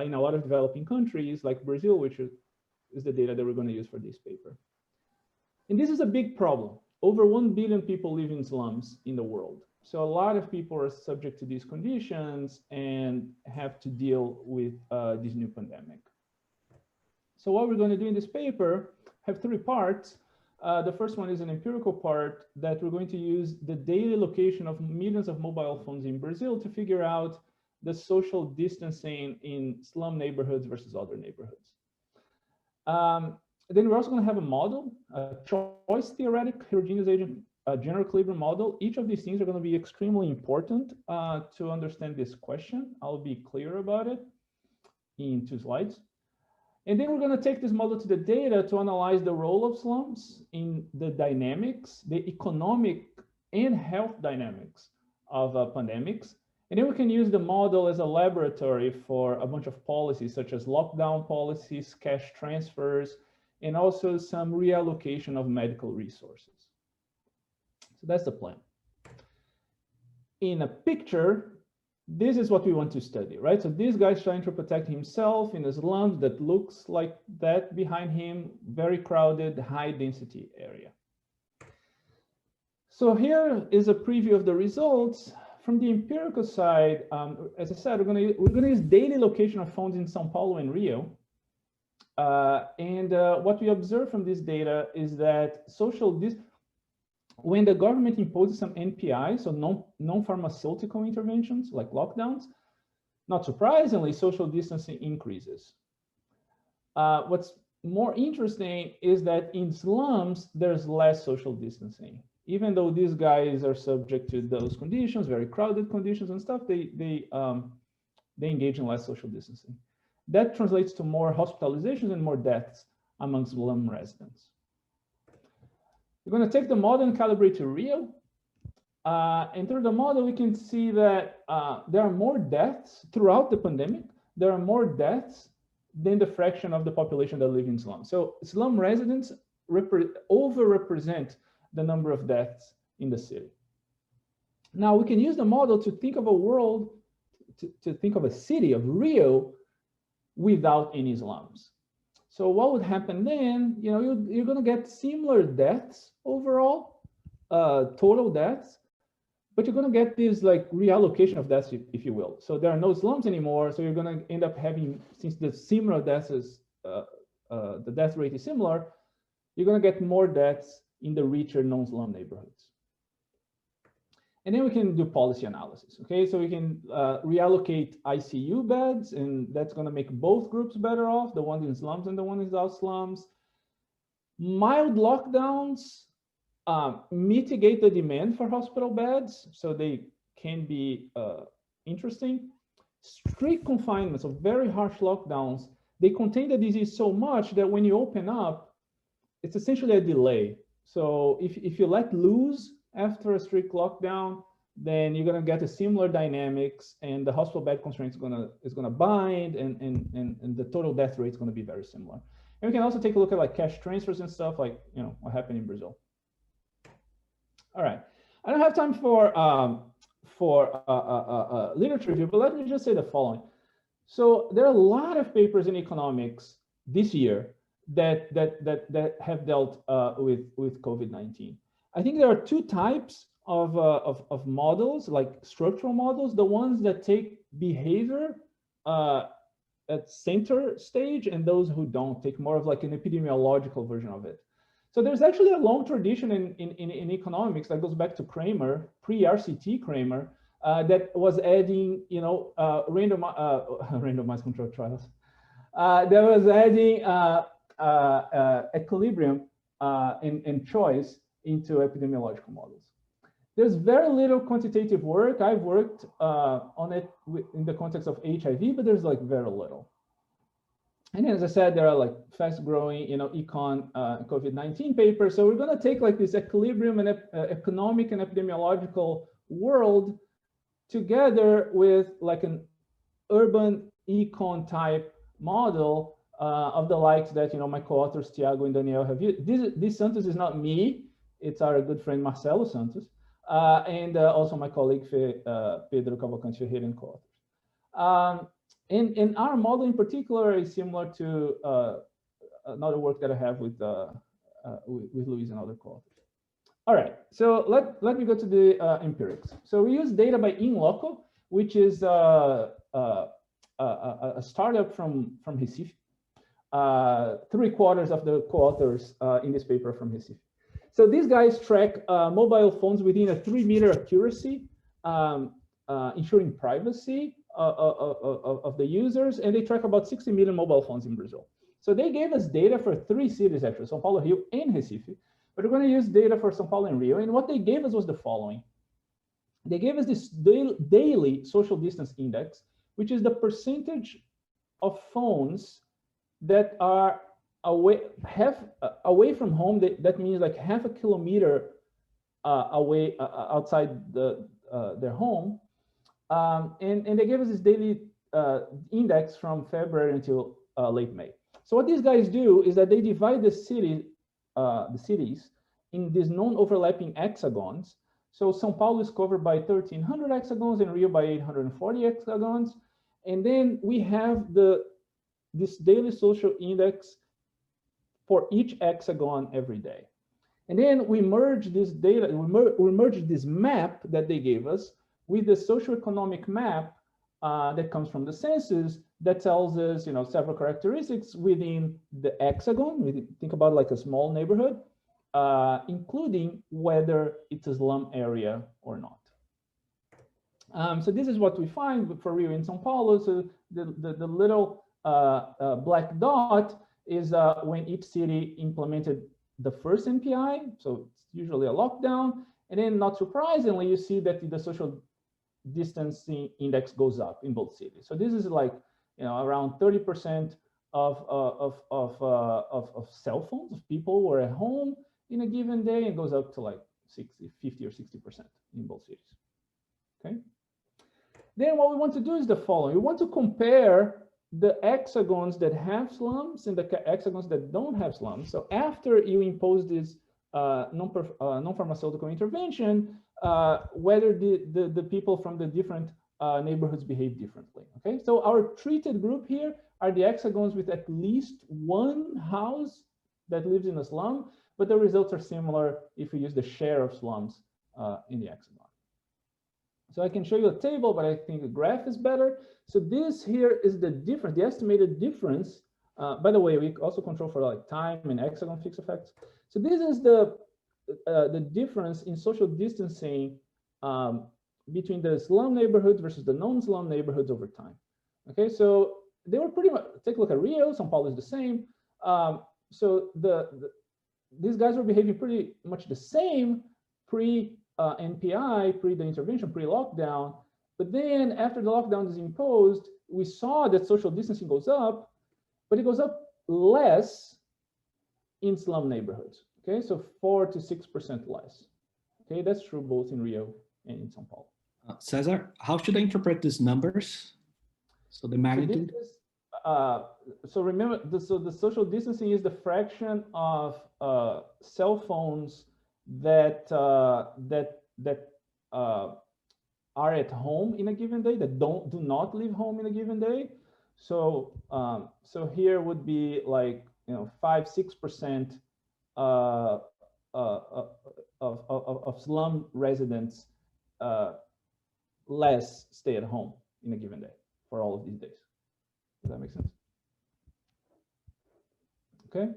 in a lot of developing countries like Brazil, which is the data that we're going to use for this paper. And this is a big problem. Over 1 billion people live in slums in the world. So a lot of people are subject to these conditions and have to deal with this new pandemic. So what we're going to do in this paper have 3 parts. The first one is an empirical part that we're going to use the daily location of millions of mobile phones in Brazil to figure out the social distancing in slum neighborhoods versus other neighborhoods. Then we're also going to have a model, a choice theoretic heterogeneous agent, a general equilibrium model. Each of these things are going to be extremely important to understand this question. I'll be clear about it in 2 slides. And then we're going to take this model to the data to analyze the role of slums in the dynamics, the economic and health dynamics of pandemics. And then we can use the model as a laboratory for a bunch of policies, such as lockdown policies, cash transfers, and also some reallocation of medical resources. So that's the plan. In a picture, this is what we want to study, right? So this guy's trying to protect himself in a slum that looks like that behind him, very crowded, high density area. So here is a preview of the results. From the empirical side, as I said, we're going to use daily location of phones in São Paulo and Rio. What we observe from this data is that when the government imposes some NPI, so non-pharmaceutical interventions like lockdowns, not surprisingly, social distancing increases. What's more interesting is that in slums, there's less social distancing. Even though these guys are subject to those conditions, very crowded conditions and stuff, they engage in less social distancing. That translates to more hospitalizations and more deaths among slum residents. We're going to take the model and calibrate to Rio. And through the model, we can see that there are more deaths throughout the pandemic. There are more deaths than the fraction of the population that live in slums. So slum residents overrepresent the number of deaths in the city. Now we can use the model to think of a world, to think of a city of Rio without any slums. So what would happen then? You're going to get similar deaths overall, total deaths, but you're going to get this like reallocation of deaths, if you will. So there are no slums anymore. So you're going to end up having, since the similar deaths is, the death rate is similar, you're going to get more deaths in the richer non-slum neighborhoods. And then we can do policy analysis, okay? So we can reallocate ICU beds, and that's gonna make both groups better off, the ones in slums and the ones without slums. Mild lockdowns mitigate the demand for hospital beds, so they can be interesting. Strict confinement, so very harsh lockdowns, they contain the disease so much that when you open up, it's essentially a delay. So if you let loose after a strict lockdown, then you're gonna get a similar dynamics, and the hospital bed constraint is gonna bind, and the total death rate is gonna be very similar. And we can also take a look at like cash transfers and stuff, like what happened in Brazil. All right, I don't have time for literature review, but let me just say the following. So there are a lot of papers in economics this year that have dealt with COVID-19. I think there are two types of models, like structural models, the ones that take behavior at center stage, and those who don't take more of like an epidemiological version of it. So there's actually a long tradition in economics that goes back to Kramer, pre-RCT Kramer, that was adding, randomized controlled trials. That was adding equilibrium and choice into epidemiological models. There's very little quantitative work. I've worked on it in the context of HIV, but there's like very little. And as I said, there are like fast-growing, econ COVID-19 papers. So we're going to take like this equilibrium and economic and epidemiological world together with like an urban econ type model of the likes that my co-authors Tiago and Daniel have used. This Santos is not me; it's our good friend Marcelo Santos, and also my colleague Pedro Cavalcante Ferreira and co-authors. And our model in particular is similar to another work that I have with Luis and other co-authors. All right, so let me go to the empirics. So we use data by In Loco, which is a startup from Recife. 3/4 of the co-authors in this paper from Recife. So these guys track mobile phones within a 3-meter accuracy, ensuring privacy of the users, and they track about 60 million mobile phones in Brazil. So they gave us data for 3 cities, actually, São Paulo, Rio, and Recife. But we're going to use data for São Paulo and Rio. And what they gave us was the following. They gave us this daily social distance index, which is the percentage of phones that are away from home. That means like half a kilometer away outside their home. And they gave us this daily index from February until late May. So what these guys do is that they divide the cities in these non-overlapping hexagons. So São Paulo is covered by 1,300 hexagons and Rio by 840 hexagons. And then we have this daily social index for each hexagon every day. And then we merge this data, we merge this map that they gave us with the socioeconomic map that comes from the census that tells us, several characteristics within the hexagon. We think about like a small neighborhood, including whether it's a slum area or not. So this is what we find for Rio and São Paulo. So the little black dot is when each city implemented the first NPI. So it's usually a lockdown. And then not surprisingly, you see that the social distancing index goes up in both cities. So this is like, around 30% of cell phones, of people were at home in a given day, and goes up to like 50 or 60% in both cities. Okay. Then what we want to do is the following. We want to compare the hexagons that have slums and the hexagons that don't have slums. So after you impose this non-pharmaceutical intervention, whether the people from the different neighborhoods behave differently. Okay, so our treated group here are the hexagons with at least one house that lives in a slum, but the results are similar if we use the share of slums in the hexagon. So I can show you a table, but I think a graph is better. So this here is the difference, the estimated difference. By the way, we also control for like time and hexagon fixed effects. So this is the difference in social distancing between the slum neighborhoods versus the non-slum neighborhoods over time. Okay, so they were pretty much, take a look at Rio, São Paulo is the same. So these guys were behaving pretty much the same pre-NPI, pre the intervention, pre-lockdown. But then after the lockdown is imposed, we saw that social distancing goes up. but it goes up less in slum neighborhoods. Okay, so 4 to 6% less. Okay, that's true both in Rio and in São Paulo. Cesar, how should I interpret these numbers? So the magnitude? So remember, so the social distancing is the fraction of cell phones that are at home in a given day, that do not leave home in a given day. So so here would be like 5-6% of slum residents less stay at home in a given day for all of these days. Does that make sense? Okay.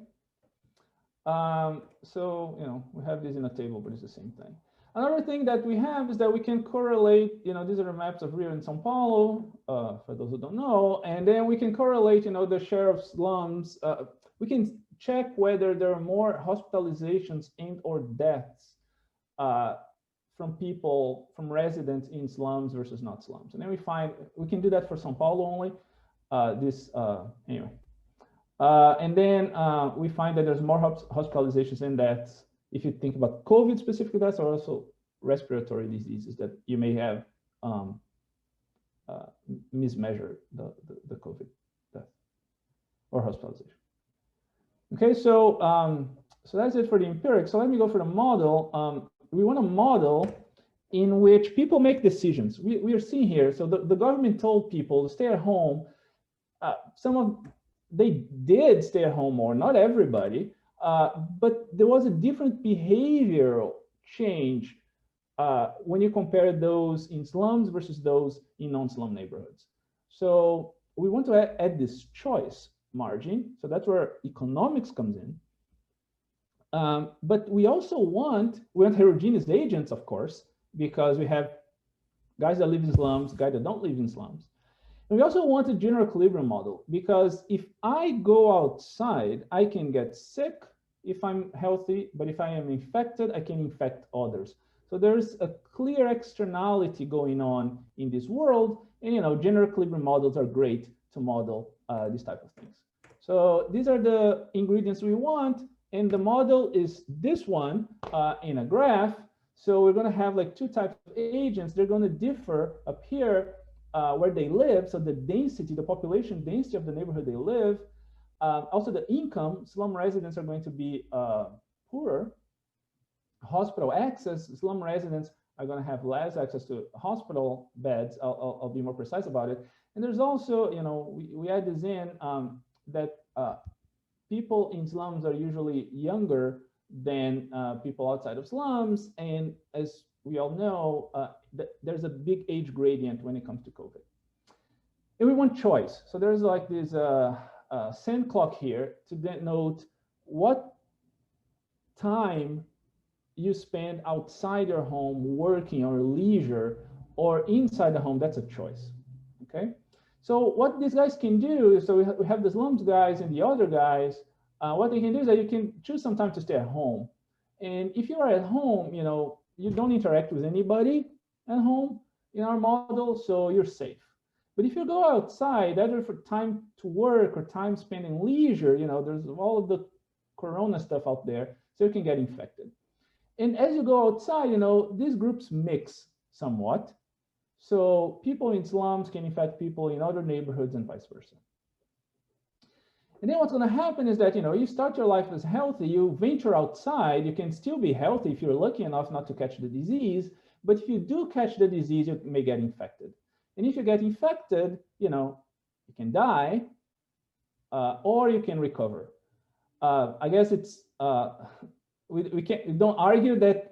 So we have this in a table, but it's the same thing. Another thing that we have is that we can correlate, these are the maps of Rio and São Paulo, for those who don't know, and then we can correlate, the share of slums. We can check whether there are more hospitalizations and or deaths from residents in slums versus not slums. And then we can do that for São Paulo only. Anyway. And then we find that there's more hospitalizations and deaths if you think about COVID specific deaths, or also respiratory diseases that you may have mismeasured the COVID death or hospitalization. Okay, so so that's it for the empiric. So let me go for the model. We want a model in which people make decisions. We are seeing here. So the government told people to stay at home. They did stay at home more, not everybody, but there was a different behavioral change when you compare those in slums versus those in non-slum neighborhoods. So we want to add this choice margin. So that's where economics comes in. But we also want heterogeneous agents, of course, because we have guys that live in slums, guys that don't live in slums. And we also want a general equilibrium model, because if I go outside, I can get sick if I'm healthy, but if I am infected, I can infect others. So there's a clear externality going on in this world, and general equilibrium models are great to model these type of things. So these are the ingredients we want, and the model is this one in a graph. So we're going to have like two types of agents. They're going to differ up here where they live. So the density, the population density of the neighborhood they live. Also the income, slum residents are going to be poorer. Hospital access, slum residents are going to have less access to hospital beds. I'll be more precise about it. And there's also, we add this in that people in slums are usually younger than people outside of slums. And as we all know, there's a big age gradient when it comes to COVID. And we want choice. So there's like this sand clock here to denote what time you spend outside your home working or leisure, or inside the home. That's a choice. Okay. So what these guys can do is, so we have the slums guys and the other guys. What they can do is that you can choose some time to stay at home. And if you are at home, you don't interact with anybody at home in our model, so you're safe. But if you go outside, either for time to work or time spent in leisure, there's all of the corona stuff out there, so you can get infected. And as you go outside, these groups mix somewhat. So people in slums can infect people in other neighborhoods and vice versa. And then what's going to happen is that, you start your life as healthy, you venture outside, you can still be healthy if you're lucky enough not to catch the disease. But if you do catch the disease, you may get infected. And if you get infected, you can die or you can recover. I guess it's, we don't argue that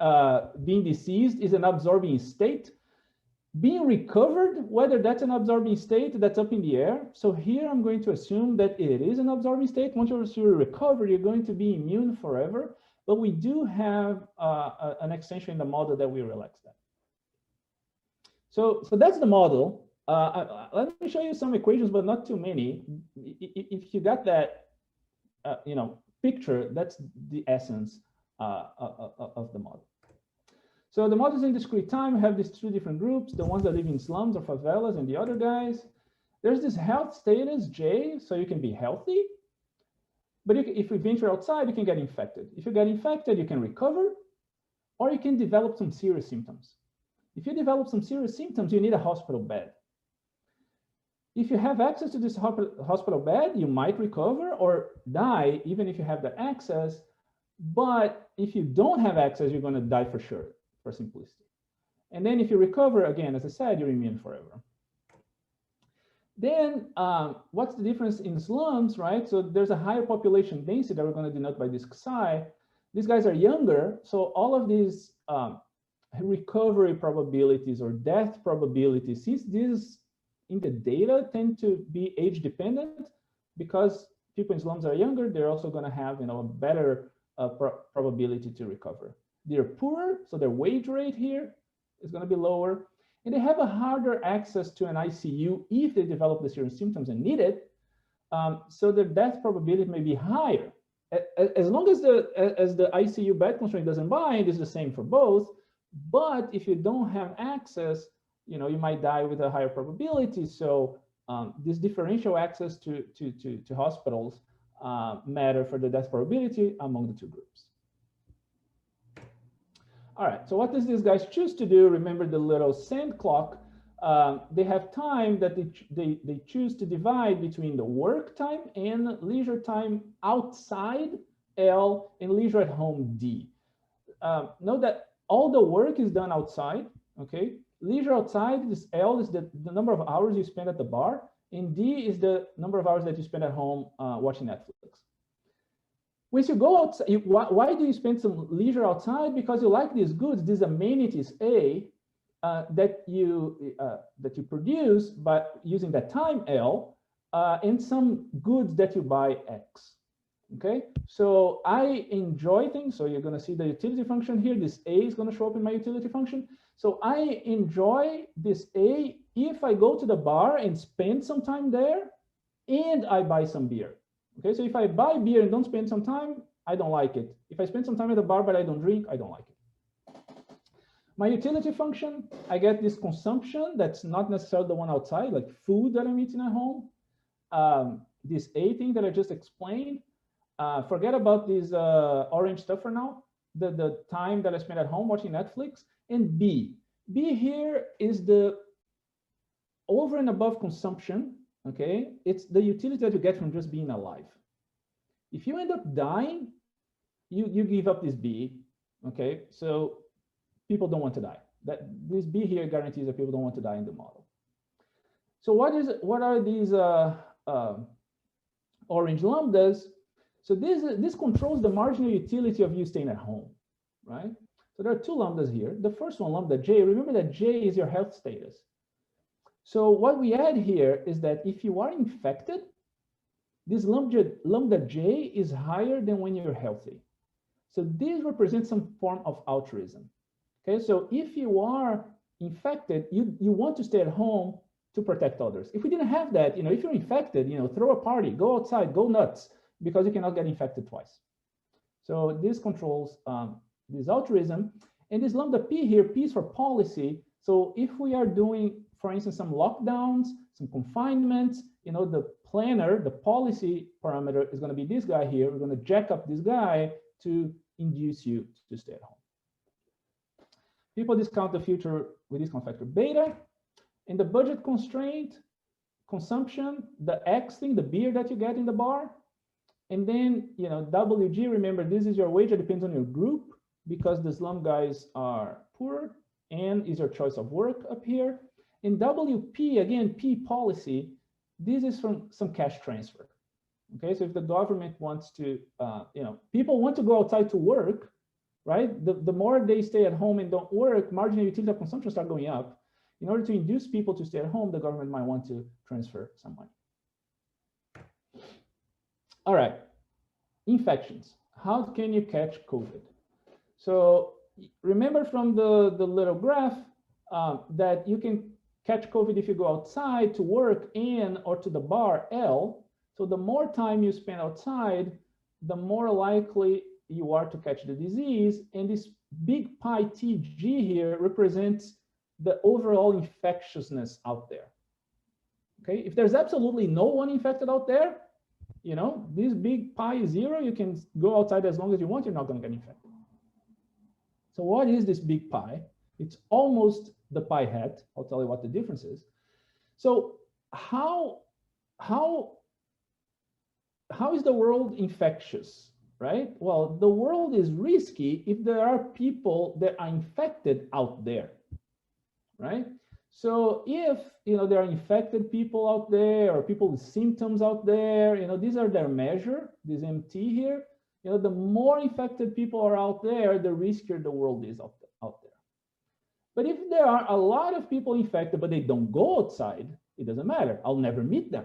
being diseased is an absorbing state. Being recovered, whether that's an absorbing state, that's up in the air. So here I'm going to assume that it is an absorbing state. Once you're recovered, you're going to be immune forever. But we do have an extension in the model that we relax that. So that's the model. Let me show you some equations, but not too many. If you got that, picture, that's the essence of the model. So the models in discrete time have these two different groups, the ones that live in slums or favelas and the other guys. There's this health status, J, so you can be healthy But if you venture outside, you can get infected. If you get infected, you can recover, or you can develop some serious symptoms. If you develop some serious symptoms, you need a hospital bed. If you have access to this hospital bed, you might recover or die, even if you have the access. But if you don't have access, you're going to die for sure, for simplicity. And then if you recover, again, as I said, you're immune forever. Then what's the difference in slums, right? So there's a higher population density that we're going to denote by this psi. These guys are younger, so all of these recovery probabilities or death probabilities, since these in the data tend to be age dependent, because people in slums are younger, they're also going to have, you know, a better probability to recover. They're poorer, so their wage rate here is going to be lower, and they have a harder access to an ICU if they develop the serious symptoms and need it. So their death probability may be higher. As long as the ICU bed constraint doesn't bind, it's the same for both. But if you don't have access, you know, you might die with a higher probability. So this differential access to hospitals matter for the death probability among the two groups. All right, so what does these guys choose to do? Remember the little sand clock. They have time that they choose to divide between the work time and leisure time outside L and leisure at home D. Note that all the work is done outside, okay? Leisure outside, this L is the number of hours you spend at the bar, and D is the number of hours that you spend at home watching Netflix. When you go outside, why do you spend some leisure outside? Because you like these goods, these amenities A, that you produce by using that time L, and some goods that you buy X. Okay, so I enjoy things. So you're going to see the utility function here. This A is going to show up in my utility function. So I enjoy this A if I go to the bar and spend some time there, and I buy some beer. Okay, so if I buy beer and don't spend some time, I don't like it. If I spend some time at the bar but I don't drink, I don't like it. My utility function, I get this consumption that's not necessarily the one outside, like food that I'm eating at home. This A thing that I just explained. Forget about this orange stuff for now. The time that I spend at home watching Netflix. And B here is the over and above consumption. Okay, it's the utility that you get from just being alive. If you end up dying, you give up this B. Okay, so people don't want to die. This B here guarantees that people don't want to die in the model. So what are these orange lambdas? So this controls the marginal utility of you staying at home, right? So there are two lambdas here. The first one, lambda J, remember that J is your health status. So what we add here is that if you are infected, this lambda J is higher than when you're healthy. So this represents some form of altruism. Okay, so if you are infected, you want to stay at home to protect others. If we didn't have that, you know, if you're infected, you know, throw a party, go outside, go nuts, because you cannot get infected twice. So this controls this altruism. And this lambda P here, P is for policy. So if we are doing, for instance, some lockdowns, some confinements, you know, the planner, the policy parameter is going to be this guy here. We're going to jack up this guy to induce you to stay at home. People discount the future with discount factor beta. In the budget constraint, consumption, the X thing, the beer that you get in the bar. And then, you know, WG, remember, this is your wage. It depends on your group because the slum guys are poor, and is your choice of work up here. In WP, again, P policy, this is from some cash transfer. Okay, so if the government wants to, you know, people want to go outside to work, right? The more they stay at home and don't work, marginal utility of consumption start going up. In order to induce people to stay at home, the government might want to transfer some money. All right, infections. How can you catch COVID? So remember from the little graph that you can catch COVID if you go outside to work and or to the bar, L. So the more time you spend outside, the more likely you are to catch the disease. And this big pi TG here represents the overall infectiousness out there. Okay, if there's absolutely no one infected out there, You know, this big pi is 0. You can go outside as long as you want. You're not going to get infected. So what is this big pi? It's almost the pi hat. I'll tell you what the difference is. So how is the world infectious, right? Well, the world is risky if there are people that are infected out there, right? So if, you know, there are infected people out there or people with symptoms out there, you know, these are their measure, this MT here, you know, the more infected people are out there, the riskier the world is out there. But if there are a lot of people infected, but they don't go outside, it doesn't matter. I'll never meet them.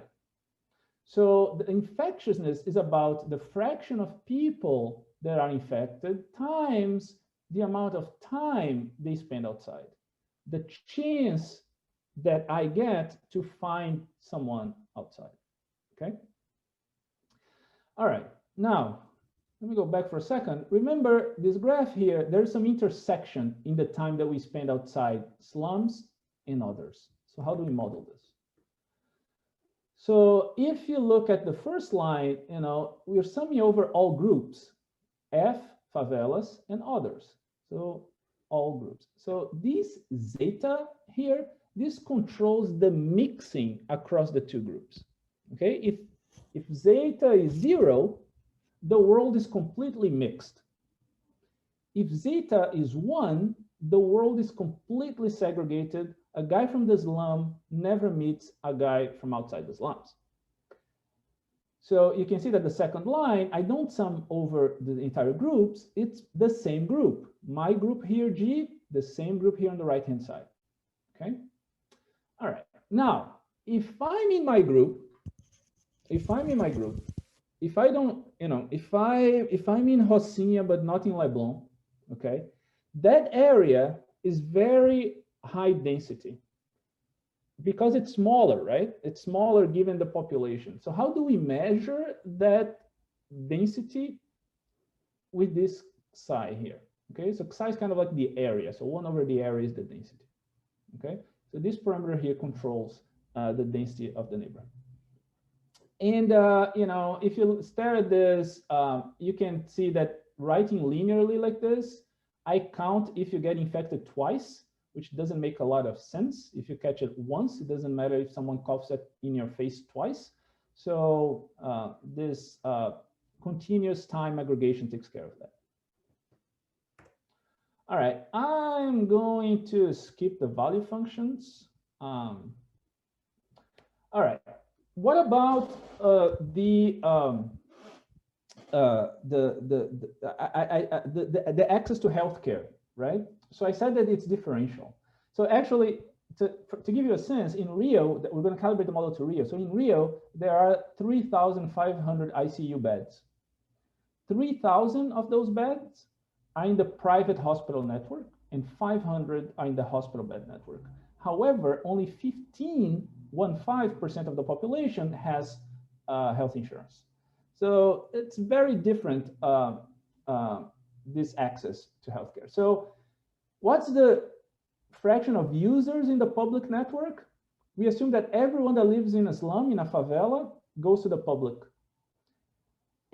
So the infectiousness is about the fraction of people that are infected times the amount of time they spend outside. The chance that I get to find someone outside, okay? All right, now, let me go back for a second. Remember this graph here, there's some intersection in the time that we spend outside slums and others. So how do we model this? So if you look at the first line, you know, we're summing over all groups, F, favelas, and others. So all groups. So this zeta here, this controls the mixing across the two groups. Okay, if zeta is 0, the world is completely mixed. If zeta is 1, the world is completely segregated. A guy from the slum never meets a guy from outside the slums. So you can see that the second line, I don't sum over the entire groups, it's the same group. My group here, G, the same group here on the right-hand side, okay? All right, now, if I'm in my group, if I don't, you know, if I'm in Rocinha, but not in Leblon, okay, that area is very high density because it's smaller, right? It's smaller given the population. So how do we measure that density with this psi here? Okay, so psi is kind of like the area. So 1 over the area is the density. Okay, so this parameter here controls the density of the neighborhood. And you know, if you stare at this, you can see that writing linearly like this, I count if you get infected twice, which doesn't make a lot of sense. If you catch it once, it doesn't matter if someone coughs it in your face twice. So this continuous time aggregation takes care of that. All right, I'm going to skip the value functions. All right, what about the access to healthcare, right? So I said that it's differential. So actually, to give you a sense, in Rio, we're going to calibrate the model to Rio. So in Rio, there are 3,500 ICU beds. 3,000 of those beds are in the private hospital network, and 500 are in the hospital bed network. However, only 15% of the population has health insurance. So it's very different, this access to healthcare. So what's the fraction of users in the public network? We assume that everyone that lives in a slum, in a favela, goes to the public.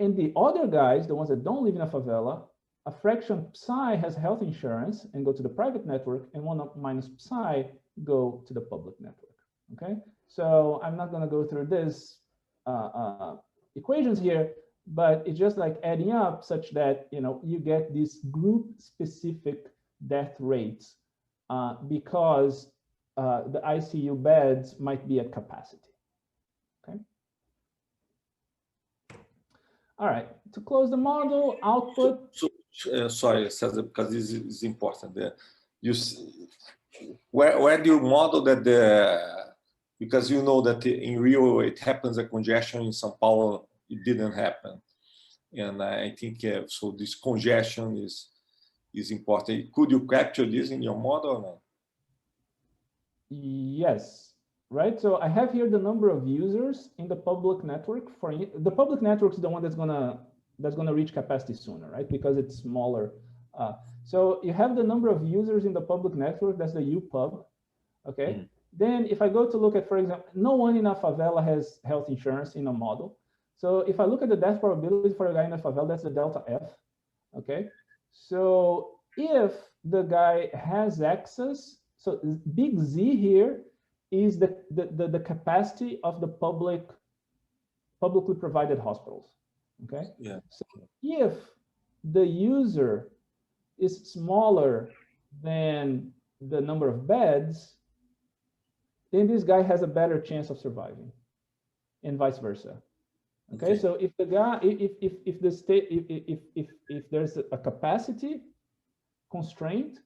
And the other guys, the ones that don't live in a favela, a fraction psi has health insurance and go to the private network, and 1 minus psi go to the public network, okay? So I'm not gonna go through this equations here, but it's just like adding up such that, you know, you get these group specific death rates because the ICU beds might be at capacity, okay? All right, to close the model, output. Sorry, Cesar, because this is important. Where do you model that because you know that in Rio it happens, a congestion, in São Paulo it didn't happen, and I think so. This congestion is important. Could you capture this in your model or not? Yes, right. So I have here the number of users in the public network. For the public network is the one that's gonna reach capacity sooner, right? Because it's smaller. So you have the number of users in the public network. That's the UPub. Okay. Mm-hmm. Then if I go to look at, for example, no one in a favela has health insurance in a model. So if I look at the death probability for a guy in a favela, that's the delta F. Okay. So if the guy has access, so big Z here is the capacity of the publicly provided hospitals. Okay. Yeah. So if the user is smaller than the number of beds, then this guy has a better chance of surviving, and vice versa. Okay, so if the guy, if the state, if there's a capacity constraint,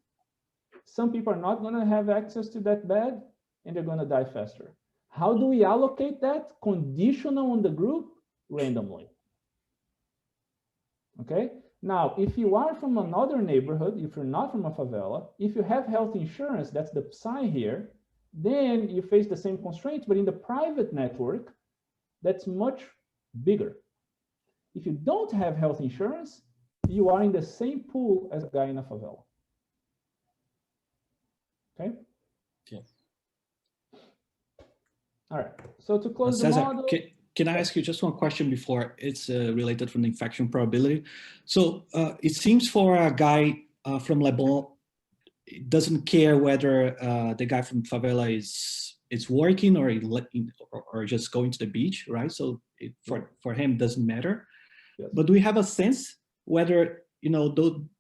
some people are not going to have access to that bed, and they're going to die faster. How do we allocate that? Conditional on the group, randomly. Okay. Now, if you are from another neighborhood, if you're not from a favela, if you have health insurance, that's the psi here, then you face the same constraints, but in the private network, that's much bigger. If you don't have health insurance, you are in the same pool as a guy in a favela. Okay? Okay. All right. So to close the Cesar, model... Can I ask you just one question before it's related from the infection probability? So it seems for a guy from Leblon, it doesn't care whether the guy from favela is working or just going to the beach, right? So for him, it doesn't matter. Yes. But do we have a sense whether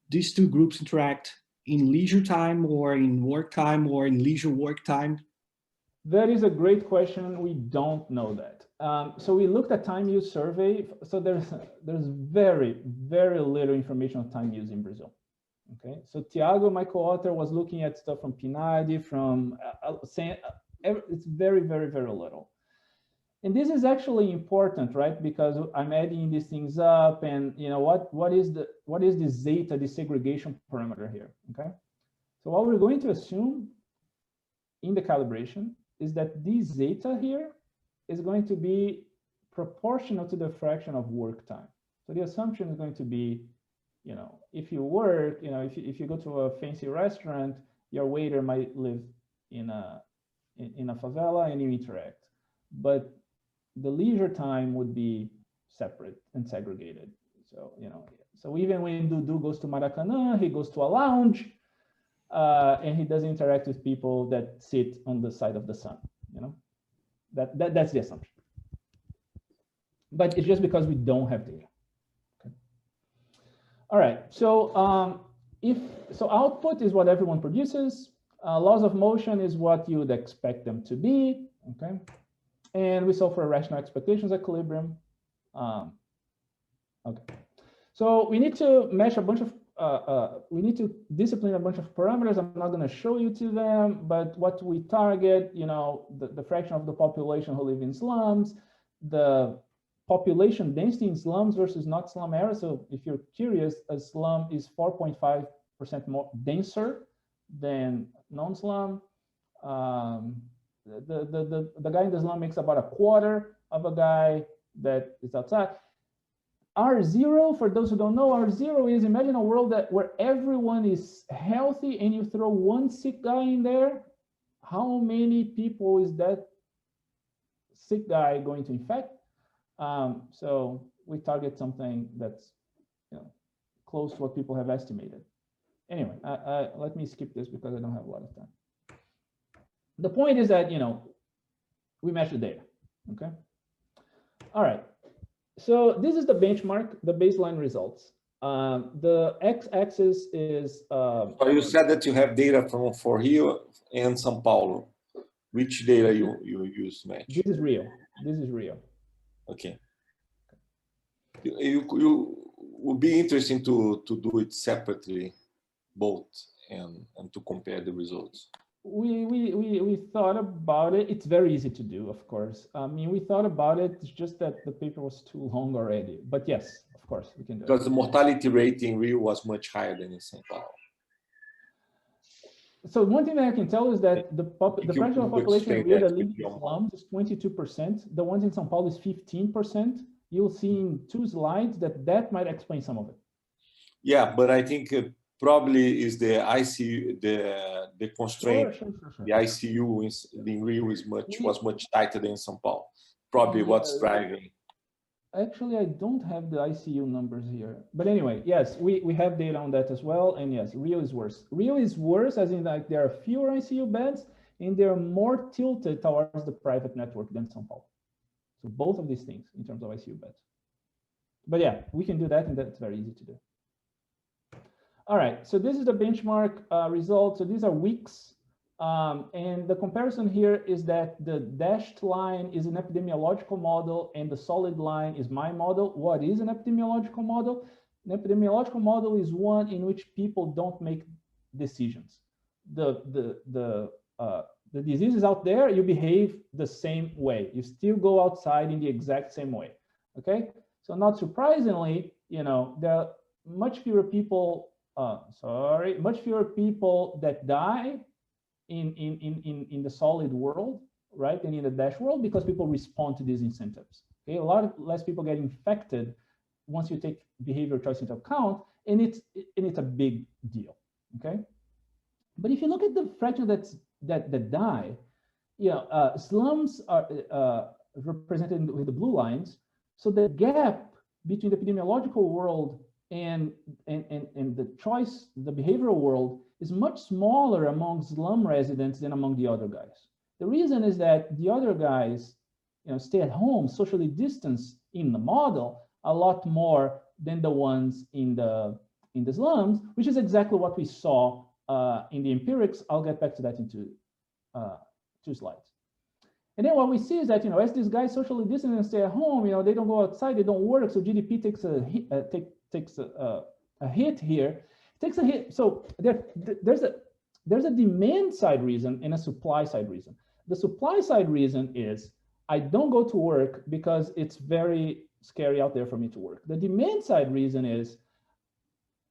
these two groups interact in leisure time or in work time or in leisure work time? That is a great question. We don't know that. So we looked at time use survey. So there's very, very little information on time use in Brazil. Okay. So Tiago, my co-author, was looking at stuff from PNAD, from it's very, very, very little. And this is actually important, right? Because I'm adding these things up, and what is the zeta desegregation parameter here? Okay. So what we're going to assume in the calibration is that this zeta here is going to be proportional to the fraction of work time. So the assumption is going to be, if you work, if you go to a fancy restaurant, your waiter might live in a favela and you interact, but the leisure time would be separate and segregated. So, so even when Dudu goes to Maracanã, he goes to a lounge, and he doesn't interact with people that sit on the side of the sun. That's the assumption. But it's just because we don't have data. Okay. All right. So output is what everyone produces. Laws of motion is what you would expect them to be. Okay. And we solve for rational expectations equilibrium. Okay. So we need to mesh a bunch of we need to discipline a bunch of parameters. I'm not going to show you to them, but what we target, the fraction of the population who live in slums, the population density in slums versus not slum areas. So if you're curious, a slum is 4.5% more denser than non-slum. The guy in the slum makes about a quarter of a guy that is outside. R0, for those who don't know, R0 is, imagine a world where everyone is healthy and you throw one sick guy in there. How many people is that sick guy going to infect? So we target something that's close to what people have estimated. Anyway, let me skip this because I don't have a lot of time. The point is that, we match the data, okay? All right. So this is the benchmark, the baseline results. The x-axis is... So you said that you have data for Rio and São Paulo. Which data you use to match? This is Rio. This is Rio. Okay. You would be interesting to do it separately, both, and to compare the results. We thought about it. It's very easy to do, of course. I mean, we thought about it. It's just that the paper was too long already. But yes, of course, we can do it. Because the mortality rate in Rio was much higher than in São Paulo. So one thing that I can tell is that the fraction of population in Rio that lives in slums is 22%. The ones in São Paulo is 15%. You'll see in 2 slides that might explain some of it. Yeah, but I think probably is the ICU, the constraint. Sure. The ICU in Rio was much tighter than São Paulo. Probably what's driving. Actually, I don't have the ICU numbers here. But anyway, yes, we have data on that as well. And yes, Rio is worse. Rio is worse as in like there are fewer ICU beds and they're more tilted towards the private network than São Paulo. So both of these things in terms of ICU beds. But yeah, we can do that and that's very easy to do. All right, so this is the benchmark result. So these are weeks. And the comparison here is that the dashed line is an epidemiological model and the solid line is my model. What is an epidemiological model? An epidemiological model is one in which people don't make decisions. The disease is out there, you behave the same way. You still go outside in the exact same way, okay? So not surprisingly, you know, there are much fewer people, much fewer people that die in the solid world, right, than in the dash world, because people respond to these incentives. Okay, a lot less people get infected once you take behavior choice into account, and it's a big deal. Okay, but if you look at the fraction that die, yeah, slums are represented with the blue lines. So the gap between the epidemiological world and the choice, the behavioral world, is much smaller among slum residents than among the other guys. The reason is that the other guys, you know, stay at home, socially distanced in the model a lot more than the ones in the slums, which is exactly what we saw in the empirics. I'll get back to that in two slides. And then what we see is that, you know, as these guys socially distance and stay at home, you know, they don't go outside, they don't work, so GDP takes a hit here. Takes a hit. So there's a demand side reason and a supply side reason. The supply side reason is I don't go to work because it's very scary out there for me to work. The demand side reason is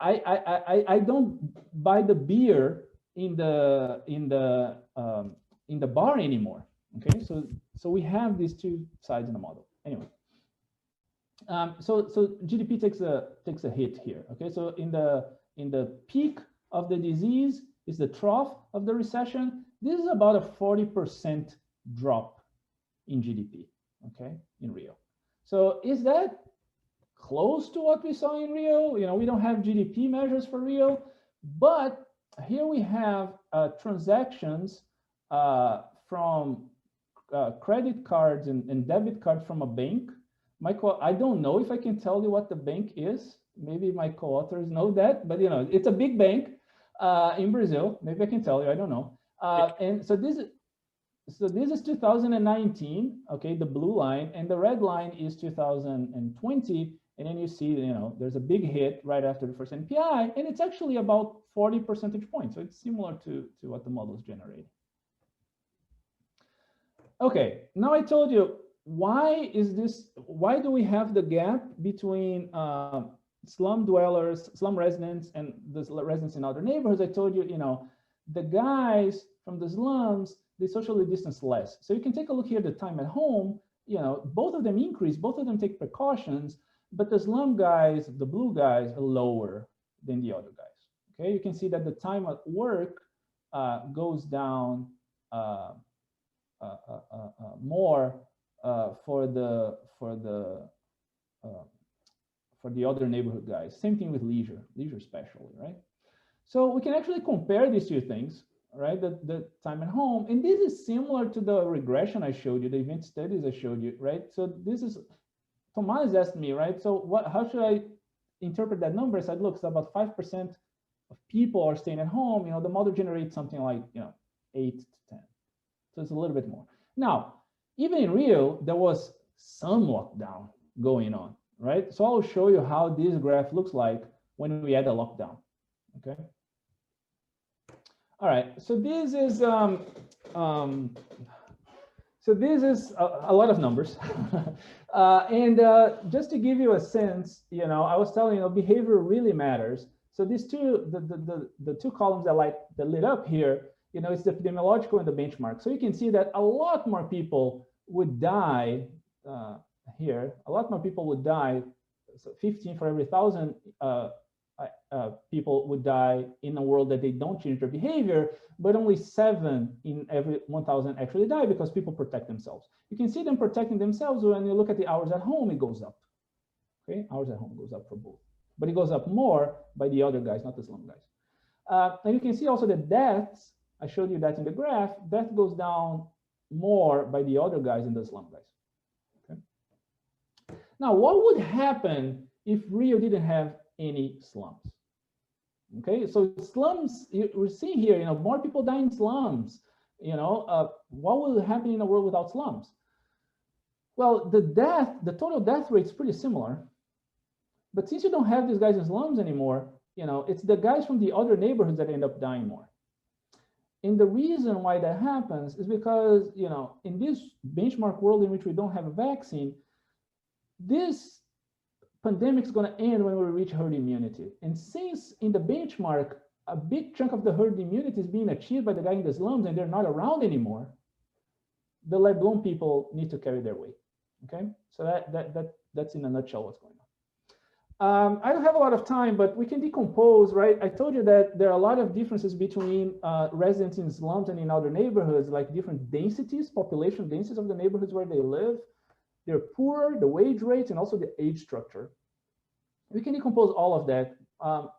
I don't buy the beer in the bar anymore. Okay, so we have these two sides in the model. Anyway. So GDP takes a hit here. Okay, so in the peak of the disease is the trough of the recession. This is about a 40% drop in GDP. Okay, in Rio. So is that close to what we saw in Rio? You know, we don't have GDP measures for Rio, but here we have transactions from credit cards and debit cards from a bank. I don't know if I can tell you what the bank is. Maybe my co-authors know that, but you know, it's a big bank in Brazil. Maybe I can tell you, I don't know. And so this is 2019, okay, the blue line, and the red line is 2020. And then you see, you know, there's a big hit right after the first NPI, and it's actually about 40 percentage points. So it's similar to what the models generate. Okay, now I told you, why do we have the gap between slum dwellers, slum residents, and the residents in other neighborhoods? I told you, you know, the guys from the slums, they socially distance less. So you can take a look here at the time at home, you know, both of them increase, both of them take precautions, but the slum guys, the blue guys, are lower than the other guys. Okay, you can see that the time at work goes down more for the other neighborhood guys. Same thing with leisure especially, right? So we can actually compare these two things, right? The time at home, and this is similar to the regression I showed you, the event studies I showed you, right? So this is, Tomas asked me, right? So how should I interpret that number? I said, look, it's about 5% of people are staying at home. You know, the model generates something like, you know, 8 to 10. So it's a little bit more. Now, even in Rio, there was some lockdown going on, right? So I'll show you how this graph looks like when we add a lockdown, okay? All right, so this is a lot of numbers. And just to give you a sense, you know, I was telling you, behavior really matters. So these two, the two columns that lit up here, you know, it's the epidemiological and the benchmark. So you can see that a lot more people would die here. A lot more people would die. So 15 for every 1,000 people would die in a world that they don't change their behavior, but only 7 in every 1,000 actually die because people protect themselves. You can see them protecting themselves when you look at the hours at home, it goes up, Okay, hours at home goes up for both, but it goes up more by the other guys, not the slum guys. And you can see also the deaths. I showed you that in the graph. Death goes down more by the other guys than the slum guys. Okay. Now, what would happen if Rio didn't have any slums? Okay, so slums, we're seeing here, more people die in slums. What will happen in a world without slums? Well, the total death rate is pretty similar. But since you don't have these guys in slums anymore, it's the guys from the other neighborhoods that end up dying more. And the reason why that happens is because, in this benchmark world in which we don't have a vaccine, this pandemic is going to end when we reach herd immunity. And since in the benchmark, a big chunk of the herd immunity is being achieved by the guy in the slums and they're not around anymore, the Leblon people need to carry their weight. Okay, so that's in a nutshell what's going on. I don't have a lot of time, but we can decompose, right? I told you that there are a lot of differences between residents in slums and in other neighborhoods, like different densities, population densities of the neighborhoods where they live. They're poorer, the wage rates, and also the age structure. We can decompose all of that.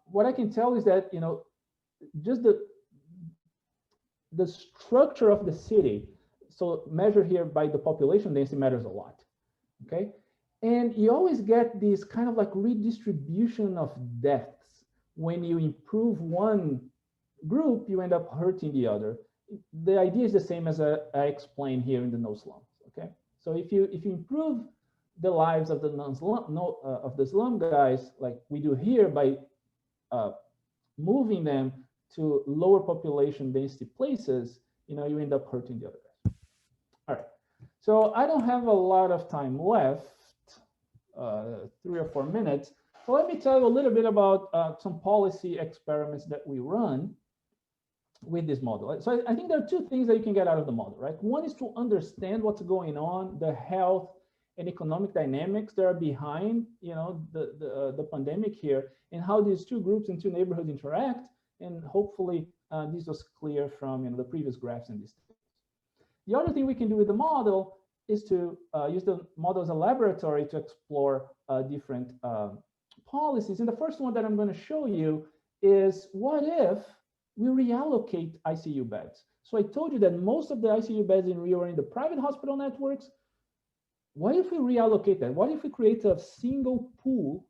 What I can tell is that, just the structure of the city, so measured here by the population density, matters a lot, okay? And you always get this kind of like redistribution of deaths. When you improve one group, you end up hurting the other. The idea is the same as I explained here in the no slums, okay? So if you improve the lives of the of the slum guys, like we do here by moving them to lower population density places, you end up hurting the other guys. All right, so I don't have a lot of time left, 3 or 4 minutes. So let me tell you a little bit about some policy experiments that we run with this model. So I think there are two things that you can get out of the model, right? One is to understand what's going on, the health and economic dynamics that are behind, the pandemic here, and how these two groups and two neighborhoods interact. And hopefully this was clear from the previous graphs in this. The other thing we can do with the model is to use the model as a laboratory to explore different policies. And the first one that I'm going to show you is, what if we reallocate ICU beds? So I told you that most of the ICU beds in Rio are in the private hospital networks. What if we reallocate that? What if we create a single pool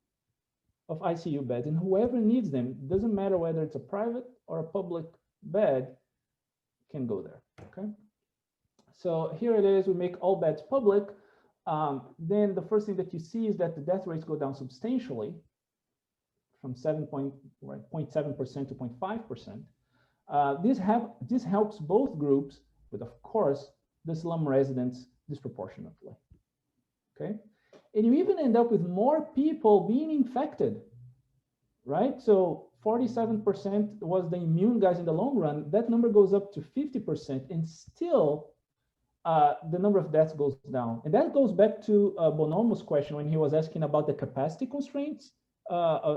of ICU beds, and whoever needs them, doesn't matter whether it's a private or a public bed, can go there, okay? So here it is, we make all beds public. Then the first thing that you see is that the death rates go down substantially from 0.7% to 0.5%. This helps both groups, but of course, the slum residents disproportionately, okay? And you even end up with more people being infected, right? So 47% was the immune guys in the long run. That number goes up to 50%, and still the number of deaths goes down. And that goes back to Bonomo's question when he was asking about the capacity constraints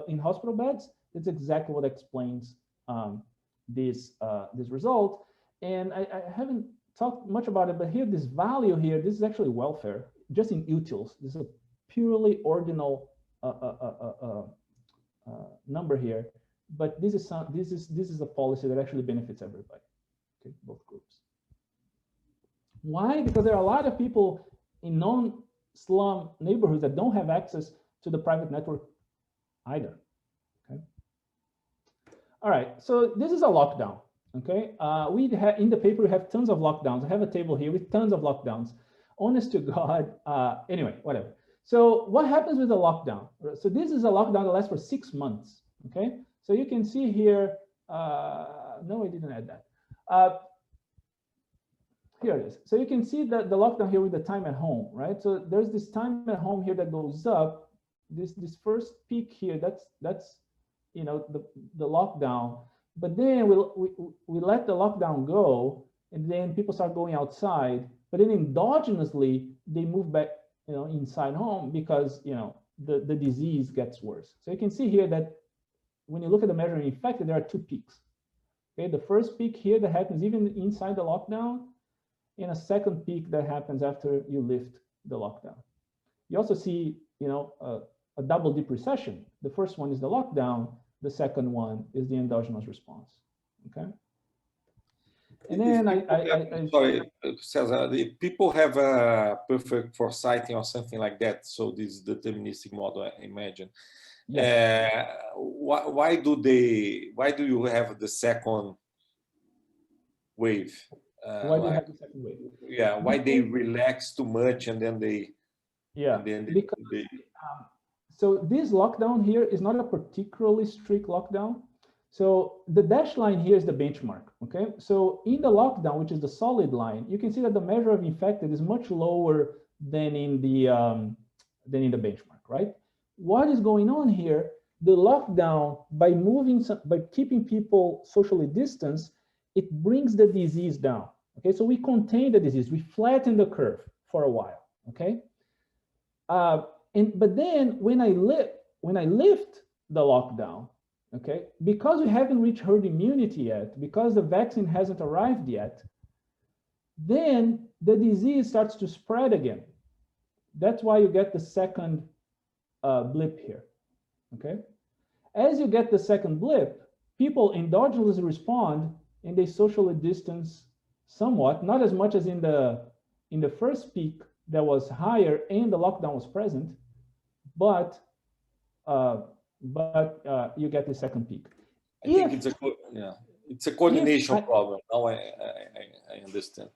in hospital beds. That's exactly what explains this result. And I haven't talked much about it, but here, this value here, this is actually welfare, just in utils. This is a purely ordinal number here, but this is a policy that actually benefits everybody, okay, both groups. Why? Because there are a lot of people in non-slum neighborhoods that don't have access to the private network either, okay? All right, so this is a lockdown, okay? In the paper, we have tons of lockdowns. I have a table here with tons of lockdowns. Honest to God, anyway, whatever. So what happens with the lockdown? So this is a lockdown that lasts for 6 months, okay? So you can see here, no, I didn't add that. Here it is. So you can see that the lockdown here with the time at home, right? So there's this time at home here that goes up. This first peak here, that's the lockdown. But then we let the lockdown go, and then people start going outside. But then endogenously, they move back, inside home because the disease gets worse. So you can see here that when you look at the measure of infected, there are 2 peaks. Okay, the first peak here that happens even inside the lockdown, and a second peak that happens after you lift the lockdown. You also see, a a double dip recession. The first one is the lockdown. The second one is the endogenous response. Okay. And then sorry, Cesar, if people have a perfect foresighting or something like that, so this deterministic model, I imagine. Yes. Why do you have the second wave? Why do you have the second wave? Yeah, why they relax too much and then they... Yeah, so this lockdown here is not a particularly strict lockdown. So the dashed line here is the benchmark, okay? So in the lockdown, which is the solid line, you can see that the measure of infected is much lower than in the benchmark, right? What is going on here? The lockdown, by keeping people socially distanced, it brings the disease down, okay? So we contain the disease, we flatten the curve for a while, okay? But then when I lift the lockdown, okay, because we haven't reached herd immunity yet, because the vaccine hasn't arrived yet, then the disease starts to spread again. That's why you get the second blip here, okay? As you get the second blip, people endogenously respond and they socially distance somewhat, not as much as in the first peak that was higher and the lockdown was present, but you get the second peak. I think it's a coordination problem. Now I understand.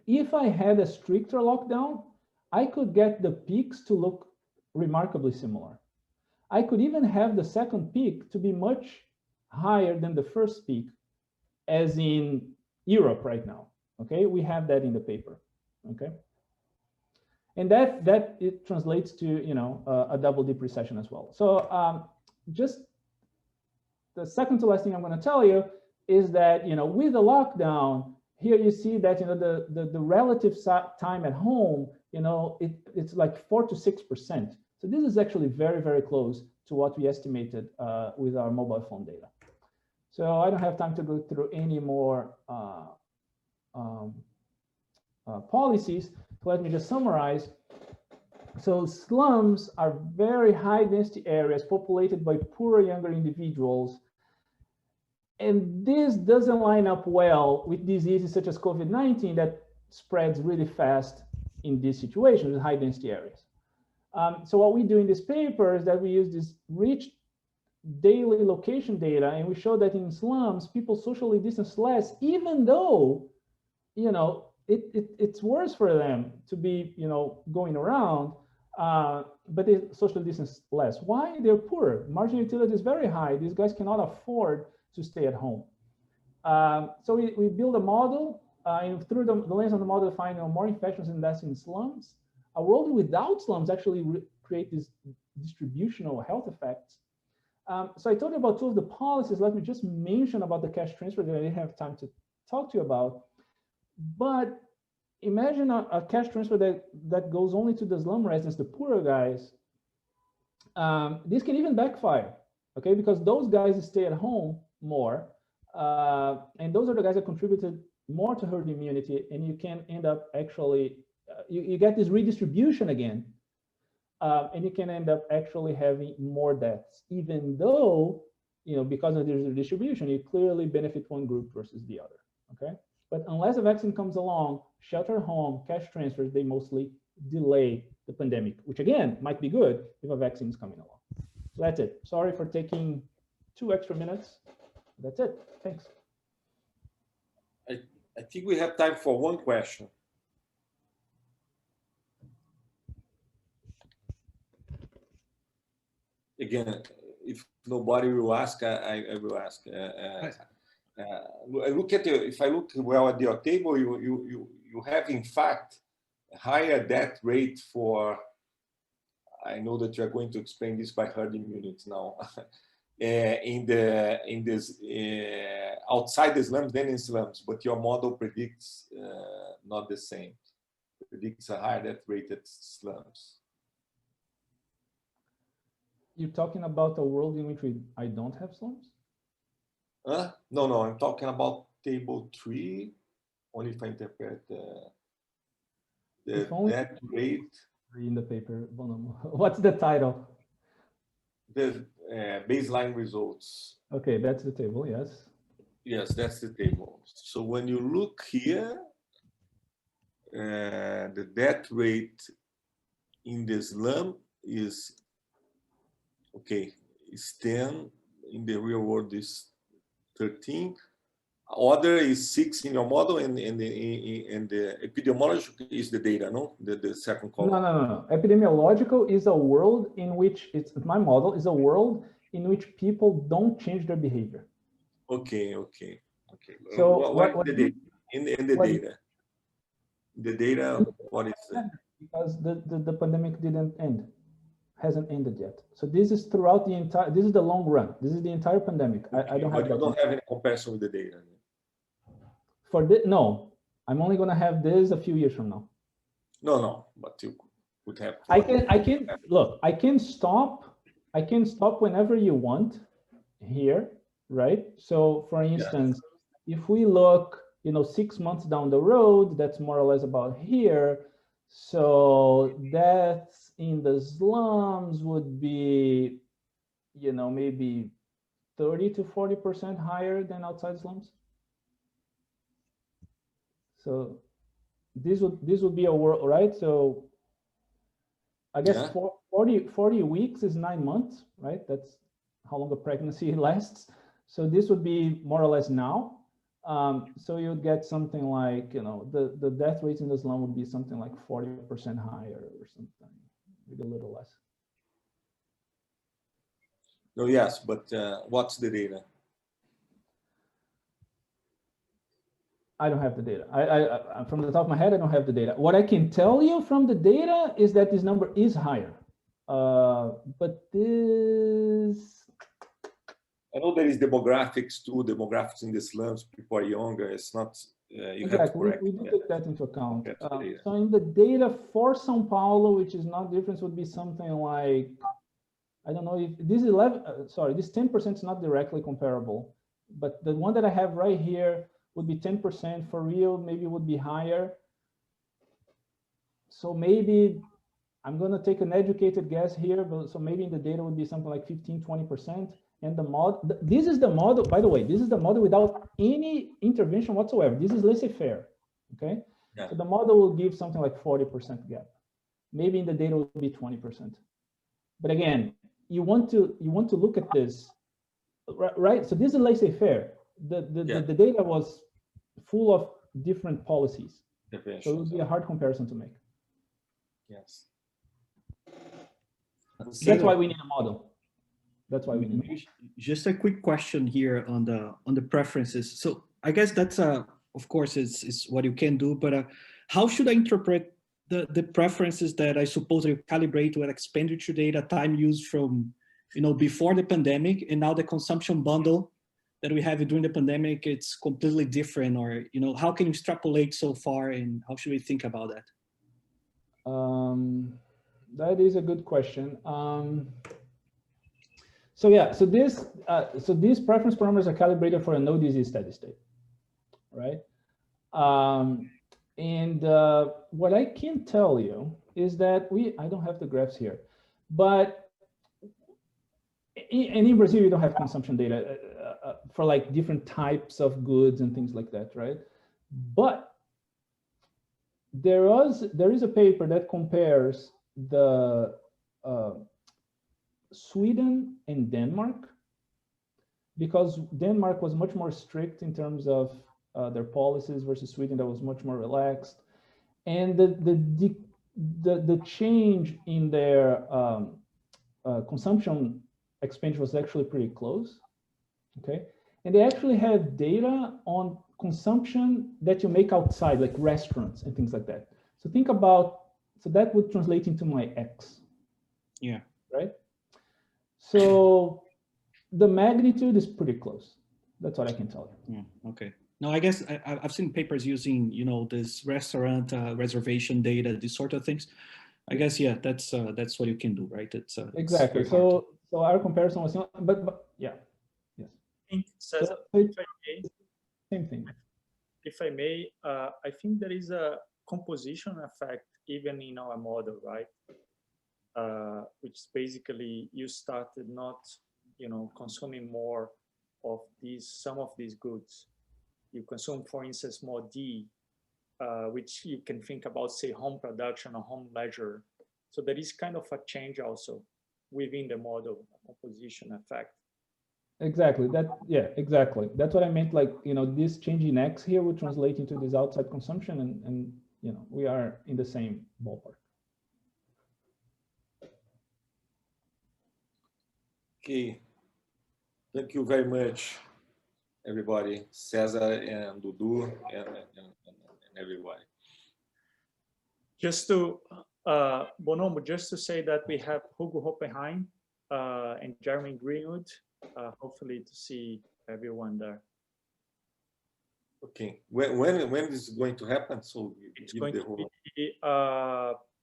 If I had a stricter lockdown, I could get the peaks to look remarkably similar. I could even have the second peak to be much higher than the first peak, as in Europe right now. Okay, we have that in the paper. Okay. And that it translates to, you know, a double dip recession as well. So just the second to last thing I'm going to tell you is that, you know, with the lockdown here, you see that, you know, the relative time at home, you know, it's like 4 to 6%. So this is actually very, very close to what we estimated with our mobile phone data. So I don't have time to go through any more policies. Let me just summarize. So slums are very high density areas populated by poorer younger individuals. And this doesn't line up well with diseases such as COVID-19 that spreads really fast in these situations, in high density areas. So what we do in this paper is that we use this rich daily location data, and we show that in slums, people socially distance less, even though, you know, it's worse for them to be, you know, going around, but they social distance less. Why? They're poor. Marginal utility is very high. These guys cannot afford to stay at home. So we build a model, and through the lens of the model, find, you know, more infections and deaths in slums. A world without slums actually create these distributional health effects. So I told you about two of the policies. Let me just mention about the cash transfer that I didn't have time to talk to you about. But imagine a cash transfer that goes only to the slum residents, the poorer guys. This can even backfire, okay? Because those guys stay at home more, and those are the guys that contributed more to herd immunity, and you can end up actually, you get this redistribution again, and you can end up actually having more deaths, even though, you know, because of this redistribution, you clearly benefit one group versus the other, okay? But unless a vaccine comes along, shelter at home, cash transfers, they mostly delay the pandemic, which again, might be good if a vaccine is coming along. So that's it. Sorry for taking 2 extra minutes. That's it. Thanks. I think we have time for one question. Again, if nobody will ask, I will ask. Look at if I look well at your table, you have in fact a higher death rate for. I know that you are going to explain this by herd immunity now. in this outside the slums than in slums, but your model predicts not the same. It predicts a higher death rate at slums. You're talking about a world in which I don't have slums? No, I'm talking about table 3. Only if I interpret the death rate in the paper. What's the title? the baseline results. Okay, that's the table, yes. Yes, that's the table. So when you look here, the death rate in the slum is, okay, is 10, in the real world is 13. Other is 6 in your model, and the epidemiological is the data, no? The second column. No. Epidemiological is a world in which, my model is a world in which people don't change their behavior. Okay. So what is the data? In the data? The data, what is it? Because the pandemic didn't end, hasn't ended yet. So this is throughout the entire, this is the long run. This is the entire pandemic. Okay, I don't have that. You don't have any comparison with the data. No, I'm only gonna have this a few years from now. No, but you would have. I can look, I can stop whenever you want here, right? So for instance, if we look, 6 months down the road, that's more or less about here. So deaths in the slums would be, maybe 30 to 40% higher than outside slums. So this would be a world, right? So I guess 40 weeks is 9 months, right? That's how long a pregnancy lasts. So this would be more or less now. So you'd get something like, the death rates in the slum would be something like 40% higher or something, maybe a little less. No, yes, but what's the data? I don't have the data. I from the top of my head, I don't have the data. What I can tell you from the data is that this number is higher. But this, I know there is demographics too. Demographics in the slums, people are younger. It's not. You have to correct. We do take that into account. Okay, So in the data for São Paulo, which is not difference, would be something like, I don't know if this 10% is not directly comparable, but the one that I have right here would be 10% for real, maybe would be higher. So maybe I'm going to take an educated guess here, but so maybe in the data would be something like 15, 20%. And the model, this is the model, by the way, this is the model without any intervention whatsoever. This is laissez-faire, okay? Yeah. So the model will give something like 40% gap. Maybe in the data will be 20%. But again, you want to look at this, right? So this is laissez-faire. The data was full of different policies. So it would be a hard comparison to make. Yes. That's why we need a model. That's why we need. Just a quick question here on the preferences. So I guess that's of course it's what you can do, but how should I interpret the preferences that I suppose you calibrate with expenditure data, time used from before the pandemic, and now the consumption bundle that we have during the pandemic, it's completely different, or how can you extrapolate so far, and how should we think about that? That is a good question. So these preference parameters are calibrated for a no disease steady state, right? And what I can tell you is that I don't have the graphs here, but in Brazil, you don't have consumption data for like different types of goods and things like that, right? But there is a paper that compares the Sweden and Denmark, because Denmark was much more strict in terms of their policies versus Sweden that was much more relaxed, and the change in their consumption expenditure was actually pretty close. Okay, and they actually have data on consumption that you make outside, like restaurants and things like that. So think about, so that would translate into my X. Yeah. Right. So the magnitude is pretty close. That's what I can tell you. Yeah. Okay. No, I guess I've seen papers using, this restaurant reservation data, these sort of things. I guess, yeah, that's what you can do, right? It's exactly. So our comparison was, but yeah. Yes. Cesar, if I may, same thing. If I may, I think there is a composition effect even in our model, right? which basically you started not, consuming more of some of these goods. You consume, for instance, more D, which you can think about, say, home production or home leisure. So there is kind of a change also within the model, a composition effect. Exactly. Exactly. That's what I meant. Like, this change in X here would translate into this outside consumption, and we are in the same ballpark. Okay. Thank you very much, everybody. Cesar and Dudu and everybody. Just to, Bonomo, just to say that we have Hugo Hoppenheim and Jeremy Greenwood, hopefully to see everyone there. Okay. When is it going to happen? So it's going to be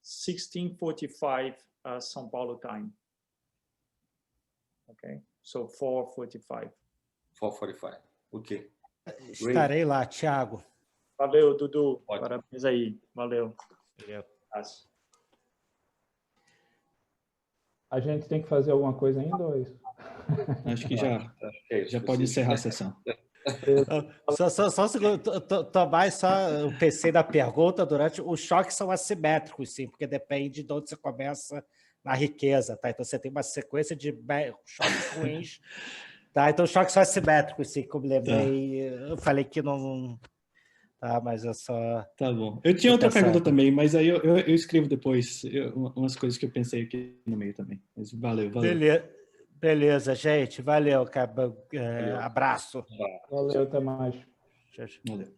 16:45 São Paulo time. Okay, so 4:45. 4:45. Ok. Estarei lá, Thiago. Valeu, Dudu. Ótimo. Parabéns aí. Valeu. Valeu. A gente tem que fazer alguma coisa ainda ou é isso? Acho que já pode encerrar a sessão. Só um segundo, Tomás, só o PC da pergunta durante os choques são assimétricos, sim, porque depende de onde você começa na riqueza, tá? Então você tem uma sequência de choques ruins, tá? Então os choques são assimétricos, sim, como lembrei, eu falei que não, tá? Mas eu só... Tá bom. Eu tinha outra pergunta também, mas aí eu escrevo depois umas coisas que eu pensei aqui no meio também. Mas valeu. Beleza, gente. Valeu, cara. Abraço. Valeu, até mais. Valeu.